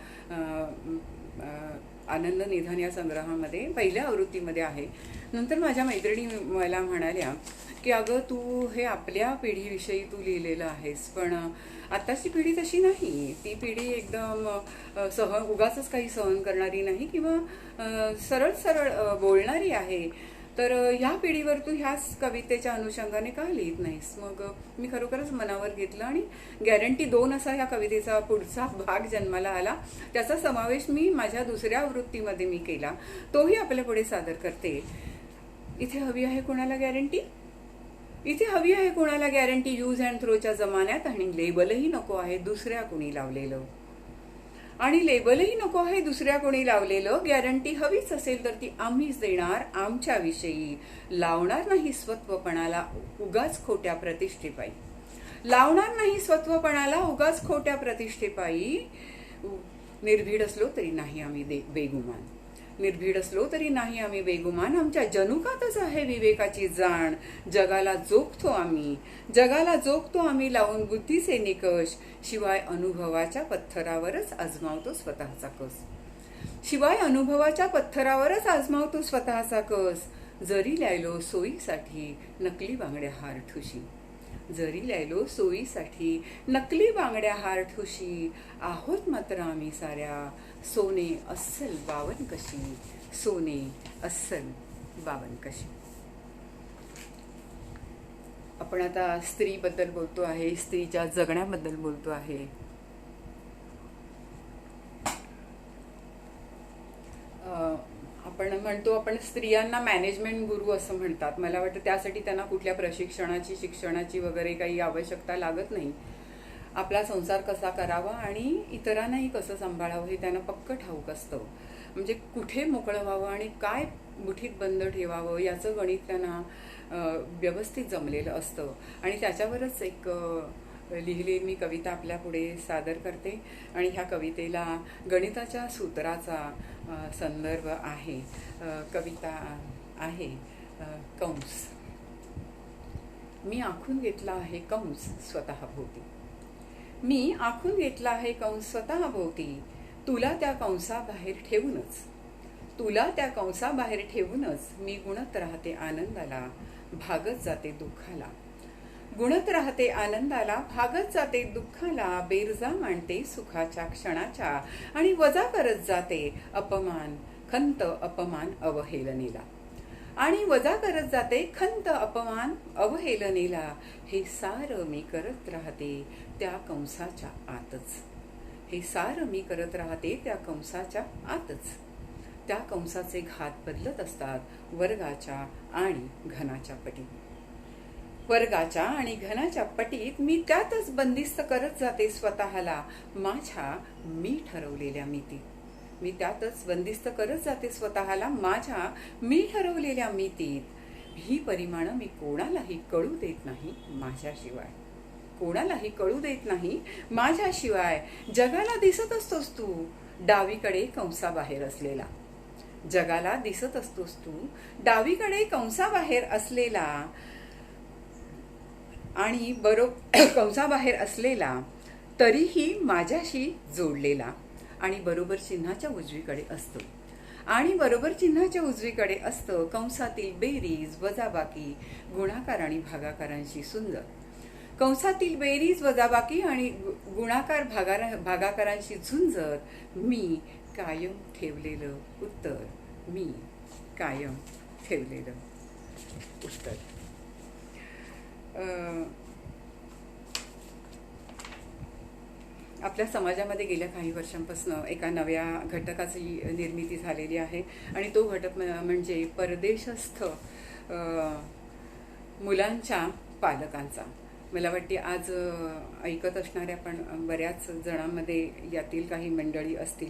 आनंद निधन या संग्रहामध्ये पहिल्या आवृत्तीमध्ये आहे. नंतर माझ्या मैत्रिणी मला म्हणाल्या की अगं तू हे आपल्या पिढीविषयी तू लिहिलेलं आहेस, पण आताची पिढी तशी नाही. ती पिढी एकदम उगाच काही सहन करणारी नाही किंवा सरळ बोलणारी आहे. तर ह्या पिढीवर तू ह्याच कवितेच्या अनुषंगाने का लिहित नाहीस? मग मी खरोखरच मनावर घेतलं आणि गॅरंटी 2 असा ह्या कवितेचा पुढचा भाग जन्माला आला. त्याचा समावेश मी माझ्या दुसऱ्या आवृत्तीमध्ये मी केला. तोही आपल्या पुढे सादर करते. इथे हवी आहे कोणाला गॅरंटी यूज अँड थ्रोच्या जमान्यात, आणि लेबलही नको आहे दुसऱ्या कोणी लावलेलं. गॅरंटी हवीच असेल तर ती आम्हीच देणार आमच्याविषयी. लावणार नाही स्वत्वपणाला उगाच खोट्या प्रतिष्ठेपायी. निर्भीड असलो तरी नाही आम्ही बेगुमान. आमच्या जनुकातच आहे विवेकाची जाण. जगाला जोखतो आम्ही लावून बुद्धीचे निकष. शिवाय अनुभवाच्या पत्थरावरच आजमावतो स्वतःचा कस. जरी लिहायलो सोयीसाठी नकली बांगड्या हार ठुशी. आहोत मात्र आम्ही साऱ्या सोने अस्सल बावन कशी. आपण आता स्त्रीबद्दल बोलतो आहे, स्त्रीच्या जगण्याबद्दल बोलतो आहे. आपण स्त्रियांना मॅनेजमेंट गुरु असं म्हणतात. मला वाटतं त्यासाठी त्यांना कुठल्या प्रशिक्षणाची शिक्षणाची वगैरे काही आवश्यकता लागत नाही. आपला संसार कसा करावा आणि इतरांनाही कसं सांभाळावं हे त्यांना पक्क ठाऊक असतं. म्हणजे कुठे मोकळं व्हावं आणि काय मुठीत बंद ठेवावं याचं गणित त्यांना व्यवस्थित जमलेलं असतं. आणि त्याच्यावरच एक लिहिलेली मी कविता आपल्या पुढे सादर करते. आणि ह्या कवितेला गणिताच्या सूत्राचा संदर्भ आहे. कविता आहे कंस. मी आखून घेतला आहे कंस स्वतःभोवती. तुला त्या कंसाबाहेर ठेवूनच मी गुणत राहते आनंदाला, भागत जाते दुःखाला. बेरजा मांडते सुखाच्या क्षणाच्या आणि वजा करत जाते खंत अपमान अवहेलनेला. हे सारं मी करत राहते त्या कंसाच्या आतच. त्या कंसाचे घात बदलत असतात वर्गाच्या आणि घनाच्या पटीत. मी त्यातच बंदिस्त करत जाते स्वतःला माझ्या मी ठरवलेल्या मितीत. ही परिमाणं मी कोणालाही कळू देत नाही माझ्याशिवाय. जगाला दिसत असतोस तू डावीकडे कंसाबाहेर असलेला. जगाला दिसत असतोस तू, डावीकडे कंसाबाहेर असलेला आणि कंसाबाहेर असलेला तरीही माझ्याशी जोडलेला आणि बरोबर चिन्हाच्या उजवीकडे असतो. आणि बरोबर चिन्हाच्या उजवीकडे असतं कंसातील बेरीज वजाबाकी गुणाकार आणि भागाकारांशी सुंदर. कंसातील बेरीज वजाबाकी आणि गुणाकार भागाकारांशी झुंजत मी कायम ठेवलेलं उत्तर, मी कायम ठेवलेलं उत्तर. आपल्या समाजामध्ये गेल्या काही वर्षांपासून एका नव्या घटकाची निर्मिती झालेली आहे आणि तो घटक म्हणजे परदेशस्थ मुलांच्या पालकांचा. मला वाटते आज ऐकत असणाऱ्या पण बऱ्याच जणांमध्ये यातील काही मंडळी असतील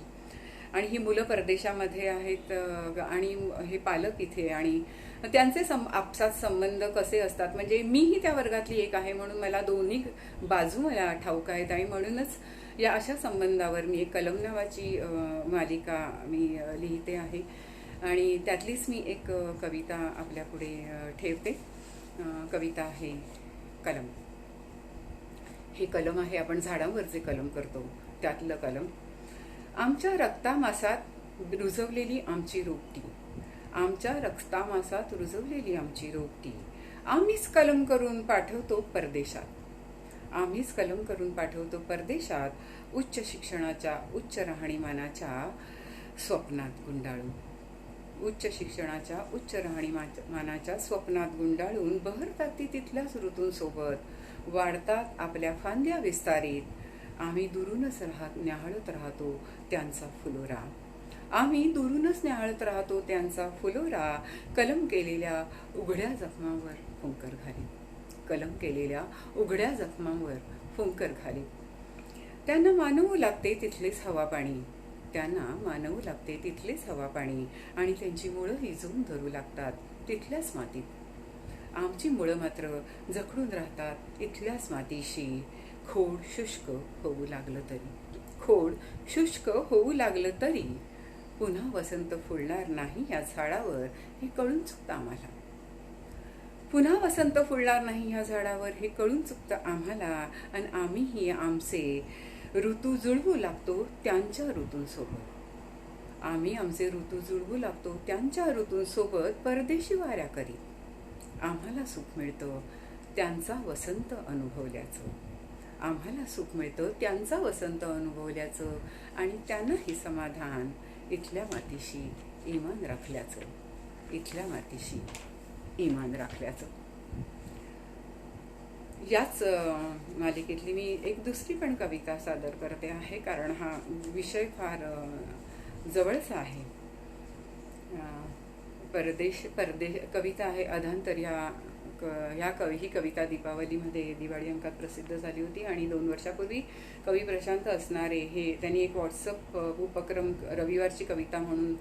आणि ही मुलं परदेशामध्ये आहेत आणि हे पालक इथे आणि त्यांचे आपसात संबंध कसे असतात. म्हणजे मीही त्या वर्गातली एक आहे म्हणून मला दोन्ही बाजू मला ठाऊक आहेत आणि म्हणूनच या अशा संबंधावर मी एक कलम नावाची मालिका मी लिहिते आहे आणि त्यातलीच मी एक कविता आपल्यापुढे ठेवते. कविता आहे कलम. हे कलम आहे आपण झाडांवर जे कलम करतो त्यातलं कलम. आमच्या रक्तामासात रुजवलेली आमची रोपटी, आमच्या रक्तामासात रुजवलेली आमची रोपटी आम्हीच कलम करून पाठवतो परदेशात, आम्हीच कलम करून पाठवतो परदेशात, उच्च शिक्षणाच्या उच्च राहणीमानाच्या स्वप्नात गुंडाळून, उच्च शिक्षणाच्या उच्च राहणीमानाच्या स्वप्नात गुंडाळून बहरतात ती तिथल्याच ऋतूंसोबत, वाढतात आपल्या फांद्या विस्तारीत, आम्ही दुरूनच न्याहाळत राहतो त्यांचा फुलोरा, आम्ही दुरूनच न्याहाळत राहतो त्यांचा फुलोरा, कलम केलेल्या उघड्या जखमांवर फुंकर घाली, कलम केलेल्या उघड्या जखमांवर फुंकर घाली. त्यांना मानवू लागते तिथलेच हवा पाणी, त्यांना मानवू लागते तिथलेच हवा पाणी आणि त्यांची मुळं हिजवून धरू लागतात तिथल्याच मातीत. आमची मुळं मात्र जखडून राहतात इथल्याच मातीशी. खोड शुष्क होऊ लागलं तरी, खोड शुष्क होऊ लागलं तरी पुन्हा वसंत फुलणार नाही या झाडावर हे कळून चुकतं आम्हाला, पुन्हा वसंत फुलणार नाही या झाडावर हे कळून चुकतं आम्हाला आणि आम्हीही आमचे ऋतू जुळवू लागतो त्यांच्या ऋतूंसोबत, आम्ही आमचे ऋतू जुळवू लागतो त्यांच्या ऋतूंसोबत परदेशी वाऱ्या करीत. आम्हाला सुख मिळतं त्यांचा वसंत अनुभवल्याचं, आम्हाला सुख मिळतं त्यांचा वसंत अनुभवल्याचं आणि त्यांनाही समाधान इथल्या मातीशी इमान राखल्याचं, इथल्या मातीशी इमान राखल्याचं. याच मालिकेतली मी एक दुसरी पण कविता सादर करते आहे कारण हा विषय फार जवळचा आहे. परदेश कविता आहे अधांतर. ही कविता दीपावलीमध्ये दिवाळी अंकात प्रसिद्ध झाली होती आणि 2 वर्षापूर्वी कवी प्रशांत असणारे हे त्यांनी एक व्हॉट्सअप उपक्रम रविवारची कविता म्हणून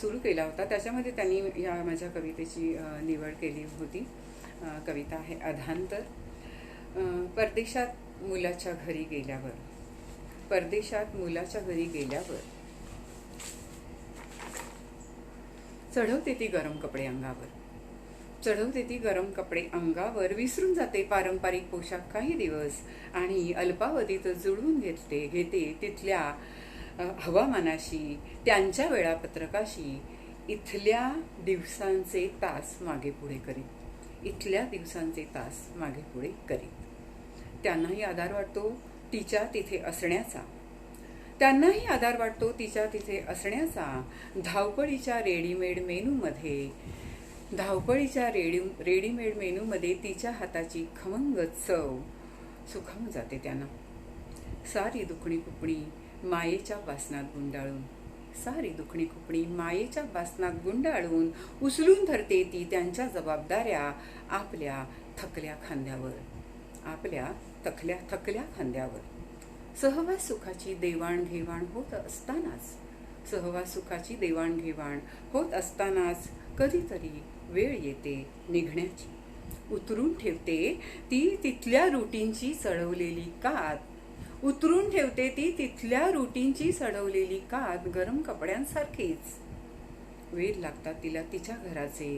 सुरू केला होता. त्याच्यामध्ये त्यांनी या माझ्या कवितेची निवड केली होती. कविता आहे अधांतर. परदेशात मुलाच्या घरी गेल्यावर, परदेशात मुलाच्या घरी गेल्यावर चढवते ती गरम कपडे अंगावर, चढवते ती गरम कपडे अंगावर, विसरून जाते पारंपरिक पोशाख काही दिवस आणि अल्पावधीत जुळवून घेते तिथल्या हवामानाशी, त्यांच्या वेळापत्रकाशी, इथल्या दिवसांचे तास मागे पुढे करीत, इथल्या दिवसांचे तास मागे पुढे करीत. त्यांनाही आधार वाटतो तिच्या तिथे असण्याचा, त्यांनाही आधार वाटतो तिच्या तिथे असण्याचा. धावपळीच्या रेडीमेड मेनूमध्ये, धावपळीच्या रेडीमेड मेनूमध्ये तिच्या हाताची खमंग चव सुखावून जाते त्यांना. सारी दुखणी कुपणी मायेच्या वासनात गुंडाळून, सारी दुखणी कुपणी मायेच्या वासनात गुंडाळून उचलून धरते ती त्यांच्या जबाबदाऱ्या आपल्या थकल्या खांद्यावर, आपल्या थकल्या खांद्यावर. सहवास सुखाची देवाणघेवाण होत असतानाच, सहवास सुखाची देवाणघेवाण होत असतानाच कधीतरी वेळ येते निघण्याची. उतरून ठेवते ती तिथल्या रुटीनची चढवलेली कात, उतरून ठेवते ती तिथल्या रुटीनची चढवलेली कात गरम कपड्यांसारखीच, वेध लागतात तिला तिच्या घराचे,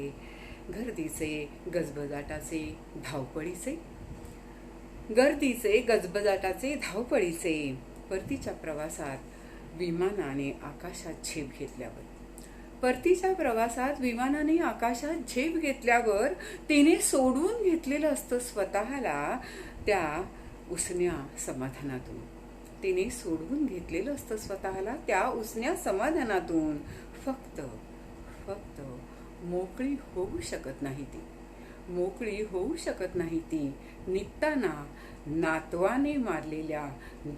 गर्दीचे, गजबजाटाचे, धावपळीचे, गर्दीचे, गजबजाटाचे, धावपळीचे. परतीच्या प्रवासात विमानाने आकाशात झेप घेतल्यावर, परतीच्या प्रवासात विमानाने आकाशात झेप घेतल्यावर तिने सोडवून घेतलेलं असतं स्वतःला त्या उसन्या समाधानातून. तिने सोडवून घेतलेलं असतं स्वतःला त्या उसन्या समाधानातून. फक्त फक्त मोकळी होऊ शकत नाही ती, मोकळी होऊ शकत नाही ती निघताना नातवाने मारलेल्या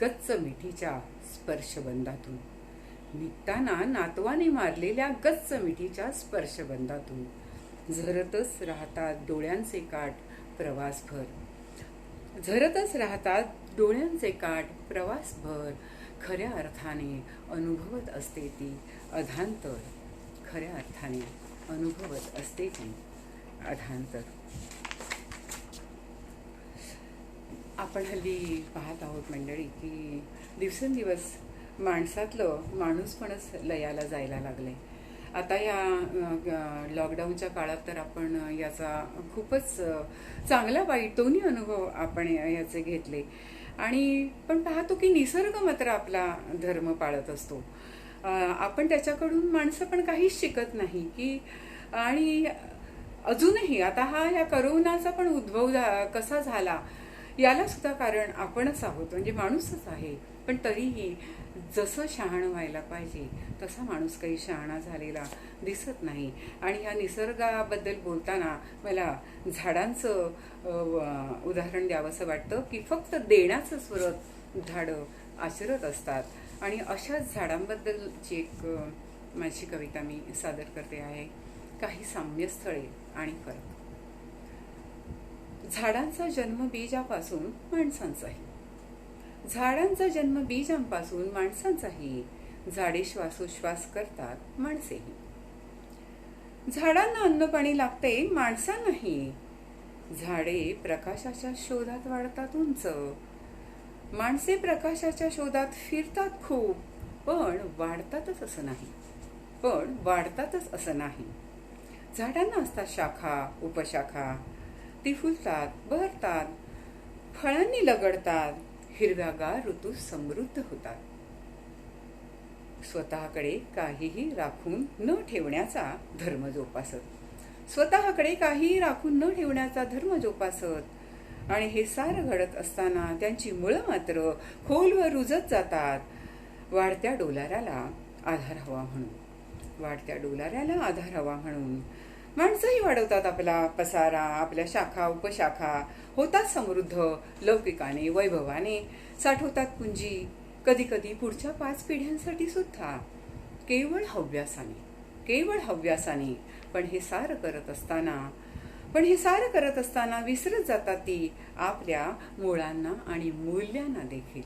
गच्च मिठीच्या स्पर्शबंधातून, निघताना नातवाने मारलेल्या गच्च मिठीच्या स्पर्शबंधातून. झरतच राहतात डोळ्यांचे काठ प्रवासभर, झरतच राहतात डोळ्यांचे काठ प्रवासभर. खऱ्या अर्थाने अनुभवत असते ती अधांतर, खऱ्या अर्थाने अनुभवत असते ती अधांतर. आपण हल्ली पाहत आहोत मंडळी की दिवसेंदिवस माणसातलं माणूसपणच लयाला जायला लागले. आता या लॉकडाऊनच्या काळात तर आपण याचा खूपच चांगला वाईट दोन्ही अनुभव आपण याचे घेतले. आणि पण पाहतो की निसर्ग मात्र आपला धर्म पाळत असतो. आपण त्याच्याकडून माणसं पण काहीच शिकत नाही की. आणि अजूनही आता या करोनाचा पण उद्भव कसा झाला याला सुद्धा कारण आपणच आहोत, म्हणजे माणूसच आहे. पण तरीही जसं शहाणं व्हायला पाहिजे तसा माणूस काही शहाणा झालेला दिसत नाही. आणि ह्या निसर्गाबद्दल बोलताना मला झाडांचं उदाहरण द्यावंसं वाटतं की फक्त देण्याचं स्वरत झाडं आचरत असतात. आणि अशाच झाडांबद्दलची एक माझी कविता मी सादर करते आहे. काही साम्यस्थळे आणि फरक. झाडांचा जन्म बीजापासून माणसांचाही, झाडांचा जन्म बीजांपासून माणसांचाही. झाडे श्वासोश्वास करतात, माणसेही. झाडांना अन्न पाणी लागते, माणसांनाही. झाडे प्रकाशाच्या शोधात वाढतात उंच, माणसे प्रकाशाच्या शोधात फिरतात खूप. पण वाढतातच असं नाही, पण वाढतातच असं नाही. झाडांना असतात शाखा उपशाखा, ती फुलतात, बहरतात, फळांनी लगडतात, हिरव्यागार ऋतू समृद्ध होतात. स्वतःकडे काहीही राखून न ठेवण्याचा धर्म जोपासत, स्वतःकडे काहीही राखून न ठेवण्याचा धर्म जोपासत. आणि हे सारं घडत असताना त्यांची मुळं मात्र खोलवर रुजत जातात. वाढत्या डोलाऱ्याला आधार हवा म्हणून, वाढत्या डोलाऱ्याला आधार हवा म्हणून. माणसंही वाढवतात आपला पसारा, आपल्या शाखा उपशाखा, होतात समृद्ध लौकिकाने वैभवाने, साठवतात पुंजी, कधी कधी पुढच्या 5 पिढ्यांसाठी सुद्धा. केवळ हव्यासाने, केवळ हव्यासाने. पण हे सारं करत असताना विसरत जातात ती आपल्या मुळांना आणि मूल्यांना देखील,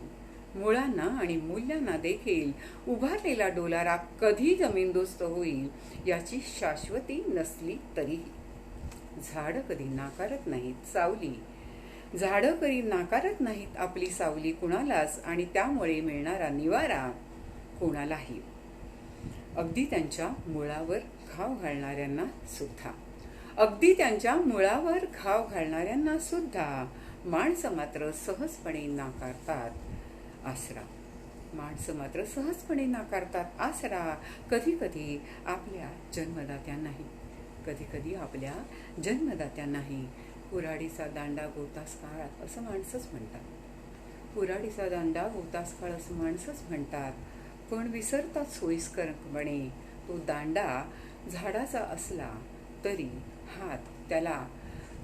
मुळांना आणि मूल्यांना देखील. उभारलेला डोलारा कधी जमीनदोस्त होईल याची शाश्वती नसली तरीही. झाडं कधी नाकारत नाहीत सावली, झाडं कधी नाकारत नाहीत आपली सावली कुणालाच. आणि त्यामुळे मिळणारा निवारा कोणालाही. अगदी त्यांच्या मुळावर घाव घालणाऱ्यांना सुद्धा, अगदी त्यांच्या मुळावर घाव घालणाऱ्यांना सुद्धा. माणसं मात्र सहजपणे नाकारतात आसरा, माणसं मात्र सहजपणे नाकारतात आसरा. कधी कधी आपल्या जन्मदात्यांनाही, कधी कधी आपल्या जन्मदात्यांनाही. कुऱ्हाडीचा दांडा गोतास काळ असं माणसंच म्हणतात, कुऱ्हाडीचा दांडा गोतास काळ असं माणसंच म्हणतात. पण विसरतात सोयीस्करपणे तो दांडा झाडाचा असला तरी हात, त्याला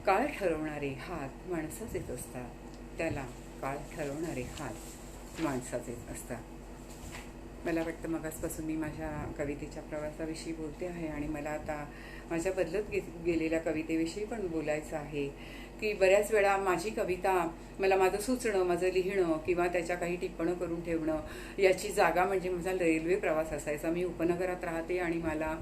काळ ठरवणारे हात माणसाचेच असतात, त्याला काळ ठरवणारे हात माणसाचेच असतात. मला वाटतं मगासपासून मी माझ्या कवितेच्या प्रवासाविषयी बोलते आहे आणि मला आता माझ्या बदलत गेलेल्या कवितेविषयी पण बोलायचं आहे. की बऱ्याच वेळा माझी कविता मला माझं सुचणं, माझं लिहिणं किंवा त्याच्या काही टिप्पणं करून ठेवणं याची जागा म्हणजे माझा रेल्वे प्रवास असायचा. मी उपनगरात राहते आणि मला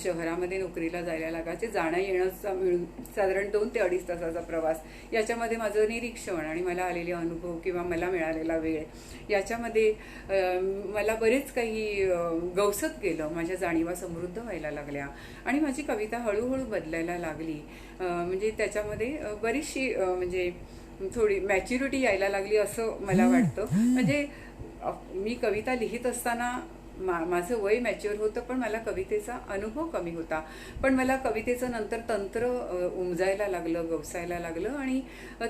शहरामध्ये नोकरीला जायला लागायचे. जाणं येणं मिळून साधारण 2 ते 2.5 तासाचा प्रवास. याच्यामध्ये माझं निरीक्षण आणि मला आलेले अनुभव किंवा मला मिळालेला वेळ याच्यामध्ये मला बरेच काही गवसत गेलं. माझ्या जाणीवा समृद्ध व्हायला लागल्या आणि माझी कविता हळूहळू बदलायला लागली. म्हणजे त्याच्यामध्ये बरीचशी म्हणजे थोडी मॅच्युरिटी यायला लागली असं मला वाटतं. म्हणजे मी कविता लिहित असताना माझं वय मॅच्युअर होतं, पण मला कवितेचा अनुभव कमी होता. पण मला कवितेचं नंतर तंत्र उमजायला लागलं, गवसायला लागलं आणि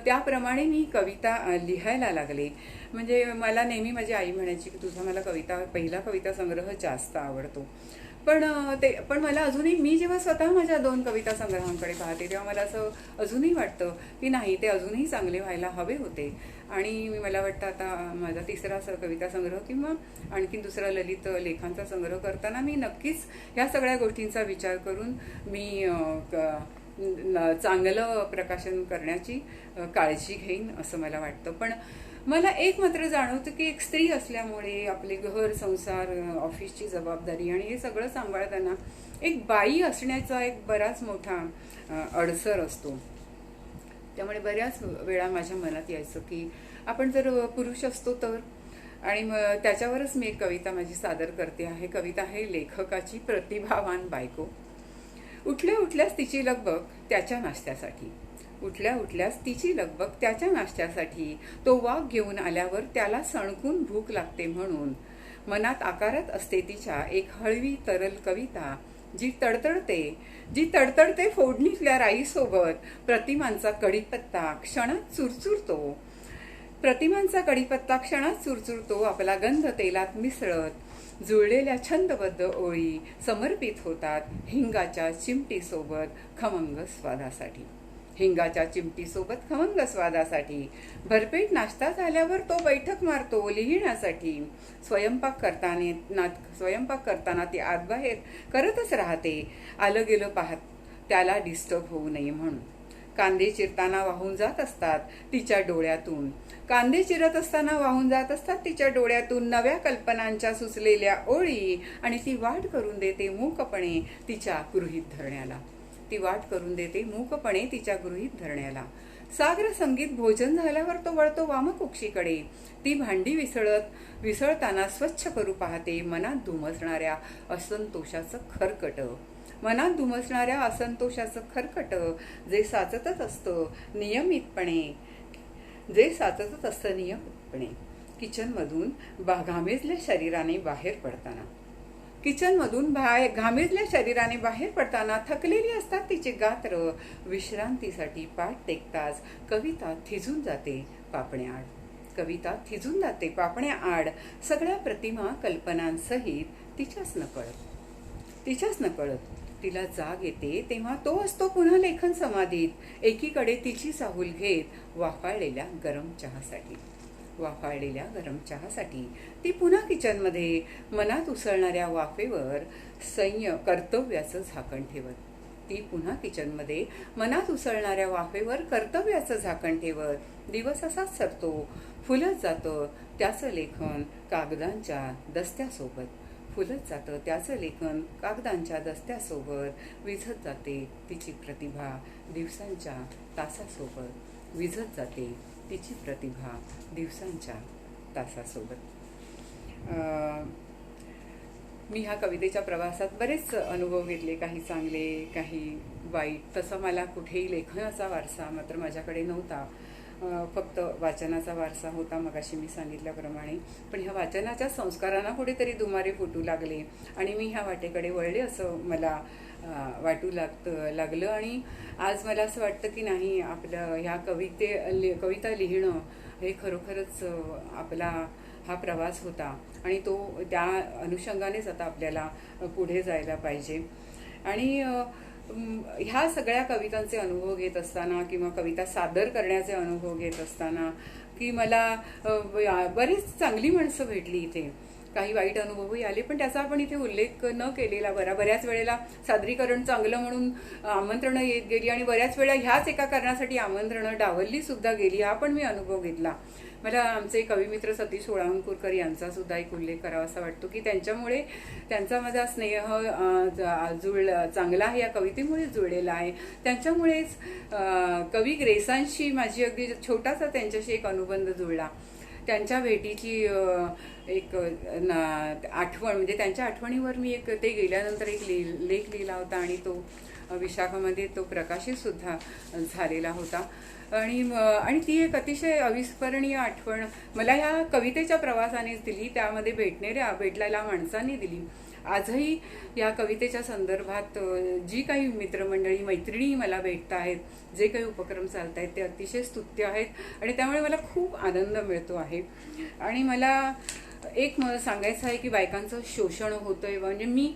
त्याप्रमाणे मी कविता लिहायला लागले. म्हणजे मला नेहमी माझी आई म्हणायची की तुझा मला पहिला कविता संग्रह जास्त आवडतो. पण मला अजूनही, मी जेव्हा स्वतः माझ्या 2 कविता संग्रहांकडे पाहते तेव्हा मला असं अजूनही वाटतं की नाही, ते अजूनही चांगले व्हायला हवे होते. आणि मला वाटतं आता माझा 3रा कविता संग्रह किंवा आणखीन 2रा ललित लेखांचा संग्रह करताना मी नक्कीच ह्या सगळ्या गोष्टींचा विचार करून मी चांगलं प्रकाशन करण्याची काळजी घेईन असं मला वाटतं. पण मला एक मात्र जाणवतं की एक स्त्री असल्यामुळे आपले घर, संसार, ऑफिसची जबाबदारी आणि हे सगळं सांभाळताना एक बाई असण्याचा एक बराच मोठा अडसर असतो. त्यामुळे बऱ्याच वेळा माझ्या मनात यायचं की आपण जर पुरुष असतो तर. आणि त्याच्यावरच मी एक कविता माझी सादर करते आहे. कविता आहे लेखकाची प्रतिभावान बायको. उठल्या उठल्यास तिची लगबग त्याच्या नाश्त्यासाठी. उठल्या उठल्यास तिची लगबग त्याच्या नाश्त्यासाठी. तो वाघ घेऊन आल्यावर त्याला सणकून भूक लागते म्हणून. मनात आकारत असते तिच्या एक हळवी तरल कविता, जी तडतडते फोडणीतल्या राईसोबत. प्रतिमांचा कडीपत्ता क्षणात चुरचुरतो. आपला गंध तेलात मिसळत जुळलेल्या छंदबद्ध ओळी समर्पित होतात हिंगाच्या चिमटीसोबत खमंग स्वादासाठी. भरपेट नाश्ता झाल्यावर तो बैठक मारतो लिहिण्यासाठी. स्वयंपाक करताना ती आतबाहेर करतच राहते, आलं गेलं पाहत त्याला डिस्टर्ब होऊ नये म्हणून. कांदे चिरत असतात तिच्या डोळ्यातून नव्या कल्पनांच्या सुचलेल्या ओळी. आणि ती वाट करून देते मूकपणे तिच्या गृहीत धरण्याला. साग्र संगीत भोजन झाल्यावर तो वळतो वामकुक्षीकडे. ती भांडी विसळताना स्वच्छ करू पाहते मनात धुमसणाऱ्या असंतोषाचं खरकट, जे साचतच असतं नियमितपणे. किचनमधून घामेजल्या शरीराने बाहेर पडताना थकलेली असतात तिचे गात्र. विश्रांतीसाठी पाठ टेकताच कविता थिजून जाते पापण्याआड. सगळ्या प्रतिमा कल्पनांसहित तिच्याच नकळत तिला जाग येते तेव्हा तो असतो पुन्हा लेखन समाधीत. एकीकडे तिची चाहूल घेत वाफाळलेल्या गरम चहासाठी. ती पुन्हा किचनमध्ये मनात उसळणाऱ्या वाफेवर कर्तव्याचं झाकण ठेवत दिवस असाच सरतो. फुलत जातं त्याचं लेखन कागदांच्या दस्त्यासोबत. विझत जाते तिची प्रतिभा दिवसांच्या तासासोबत. मी ह्या कवितेच्या प्रवासात बरेच अनुभव घेतले, काही चांगले, काही वाईट. तसं मला कुठेही लेखनाचा वारसा मात्र माझ्याकडे नव्हता. फक्त वाचनाचा वारसा होता मगाशी मी सांगितल्याप्रमाणे. पण ह्या वाचनाच्या संस्कारांना कुठेतरी दुमारे फुटू लागले आणि मी ह्या वाटेकडे वळले असं मला वाटू लागलं. आणि आज मला असं वाटतं की नाही, आपलं ह्या कविता लिहिणं हे खरोखरच आपला हा प्रवास होता आणि तो त्या अनुषंगानेच आता आपल्याला पुढे जायला पाहिजे. आणि ह्या सगळ्या कवितांचे अनुभव घेत असताना किंवा कविता सादर करण्याचे अनुभव घेत असताना की मला बरीच चांगली माणसं भेटली इथे. काही वाईट अनुभवही आले, पण त्याचा आपण इथे उल्लेख न केलेला बरा. बऱ्याच वेळेला सादरीकरण चांगलं म्हणून आमंत्रणं येत गेली आणि बऱ्याच वेळा ह्याच एका कारणासाठी आमंत्रणं डावलली सुद्धा गेली. हा पण मी अनुभव घेतला. मला आमचे कविमित्र सतीश होळांकुरकर यांचा सुद्धा एक उल्लेख करावा असा वाटतो की त्यांच्यामुळे त्यांचा माझा स्नेह चांगला आहे, या कवितेमुळे जुळलेला आहे. त्यांच्यामुळेच कवी ग्रेसांशी माझी अगदी छोटासा त्यांच्याशी एक अनुबंध जुळला. त्यांच्या भेटीची एक आठवण, म्हणजे त्यांच्या आठवणीवर मी एक ते गेल्यानंतर एक लेख लिहिला होता आणि तो विशाखामध्ये तो प्रकाशित सुद्धा झालेला होता. आणि ती एक अतिशय अविस्मरणीय आठवण मला ह्या कवितेच्या प्रवासानेच दिली, त्यामध्ये भेटलेल्या माणसांनी दिली. आजही या कवितेच्या संदर्भात जी काही मित्रमंडळी मैत्रिणी मला भेटत आहेत, जे काही उपक्रम चालत आहेत, ते अतिशय स्तुत्य आहेत आणि त्यामुळे मला खूप आनंद मिळतो आहे. आणि मला एक सांगायचं आहे की बायकांचं शोषण होतंय, म्हणजे मी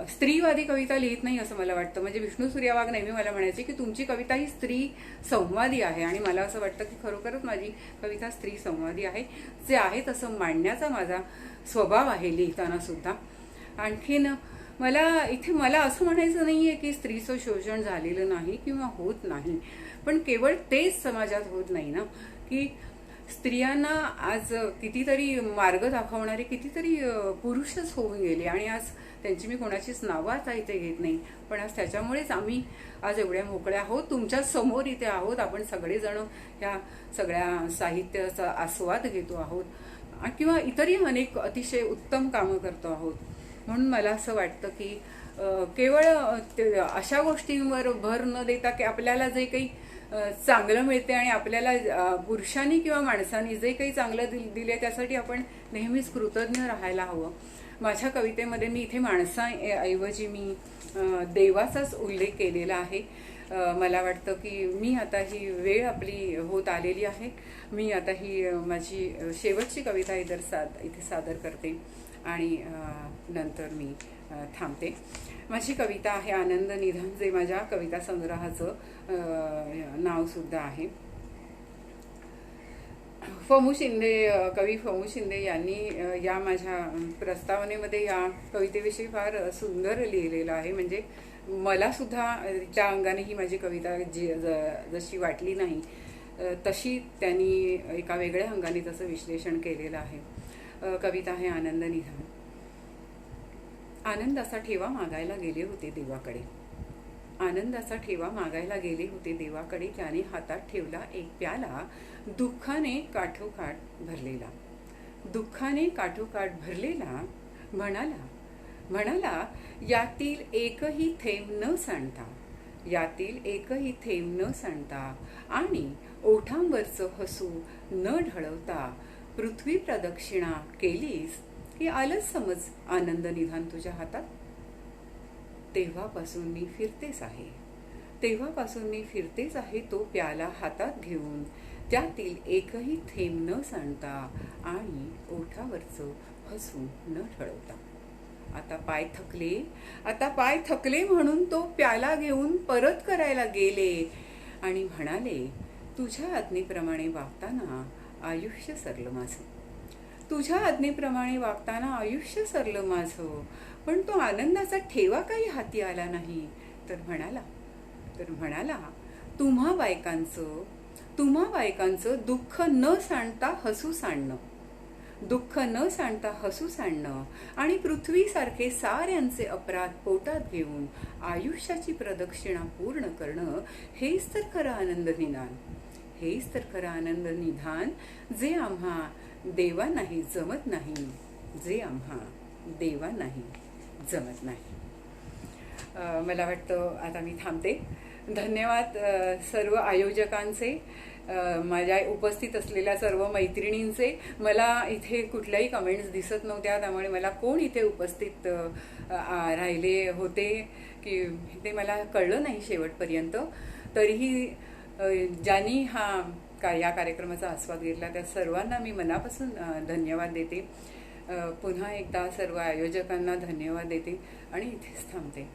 स्त्रीवादी कविता लिहित नाही असं मला वाटतं. म्हणजे विष्णू सूर्यवाघ नेहमी मला म्हणायचे की तुमची कविता ही स्त्री संवादी आहे, आणि मला असं वाटतं की खरोखरच माझी कविता स्त्री संवादी आहे. जे आहे तसं मांडण्याचा माझा स्वभाव आहे लिहिताना सुद्धा. आणखीन मला असं म्हणायचं नाहीये की स्त्रीचं शोषण झालेलं नाही किंवा होत नाही, पण केवळ तेच समाजात होत नाही ना, की स्त्रियांना आज कितीतरी मार्ग दाखवणारे कितीतरी पुरुषच होऊन गेले, आणि आज त्यांची मी कोणाचीच नावं आता इथे घेत नाही, पण आज त्याच्यामुळेच आम्ही आज एवढ्या मोकळ्या आहोत, तुमच्या समोर इथे आहोत. आपण सगळेजण ह्या सगळ्या साहित्याचा आस्वाद घेतो आहोत किंवा इतरही अनेक अतिशय उत्तम कामं करतो आहोत. म्हणून मला असं वाटतं की केवळ अशा गोष्टींवर भर न देता की आपल्याला जे काही चांगलं मिळते आणि आपल्याला पुरुषांनी किंवा माणसांनी जे काही चांगलं दिले त्यासाठी आपण नेहमीच कृतज्ञ राहायला हवं. माझ्या कवितेमध्ये मी इथे माणसाऐवजी मी देवाचाच उल्लेख केलेला आहे. मला वाटतं की मी आता ही वेळ आपली होत आलेली आहे. मी आता ही माझी शेवटची कविता इथे सादर करते आणि नंतर मी थांबते. माझी कविता आहे आनंद निधान, जे माझ्या कविता संग्रहाचं नाव सुद्धा आहे. कवी फमू शिंदे यांनी या माझ्या प्रस्तावनेमध्ये या कवितेविषयी फार सुंदर लिहिलेलं आहे. म्हणजे मला सुद्धा त्या अंगाने ही माझी कविता जशी वाटली नाही तशी त्यांनी एका वेगळ्या अंगाने तसं विश्लेषण केलेलं आहे. कविता आहे आनंद निधान. आनंदाचा ठेवा मागायला गेले होते देवाकडे, आनंदाचा ठेवा मागायला गेले होते देवाकडे. त्याने हातात ठेवला एक प्याला, दुःखाने काठोकाठ भरलेला, दुःखाने काठोकाठ भरलेला. म्हणाला यातील एकही थेंब न सांडता, यातील एकही थेंब न सांडता, आणि ओठांवरचं हसू न ढळवता पृथ्वी प्रदक्षिणा केलीस की आलंच समज आनंद निधान तुझ्या हातात. तेव्हापासून मी फिरतेच आहे, तेव्हापासून मी फिरतेच आहे तो प्याला हातात घेऊन, त्यातील एकही थेंब न सांडता आणि ओठावरचं हसू न ढळवता. आता पाय थकले म्हणून तो प्याला घेऊन परत करायला गेले आणि म्हणाले तुझ्या आज्ञेप्रमाणे वागताना आयुष्य सरलं माझं, तुझ्या आज्ञेप्रमाणे वागताना आयुष्य सरलं माझं. पण तो आनंदाचा ठेवा काही हाती आला नाही. तर म्हणाला तुम्हा बायकांचं दुःख न सांडता हसू सांडणं, दुःख न सांडता हसू सांडणं आणि पृथ्वीसारखे साऱ्यांचे अपराध पोटात घेऊन आयुष्याची प्रदक्षिणा पूर्ण करणं, हेच तर खरं आनंद निधान, हेच तर खरं आनंद निधान, जे आम्हा देवांनाही जमत नाही, जे आम्हा देवांनाही जमत नाही. मला वाटतं आता मी थांबते. धन्यवाद सर्व आयोजकांचे, माझ्या उपस्थित असलेल्या सर्व मैत्रिणींचे. मला इथे कुठल्याही कमेंट्स दिसत नव्हत्या, त्यामुळे मला कोण इथे उपस्थित राहिले होते की ते मला कळलं नाही शेवटपर्यंत. तरीही ज्यांनी या कार्यक्रमाचा आस्वाद घेतला त्या सर्वांना मी मनापासून धन्यवाद देते. पुन्हा एकदा सर्व आयोजकांना धन्यवाद देते आणि इथेच थांबते.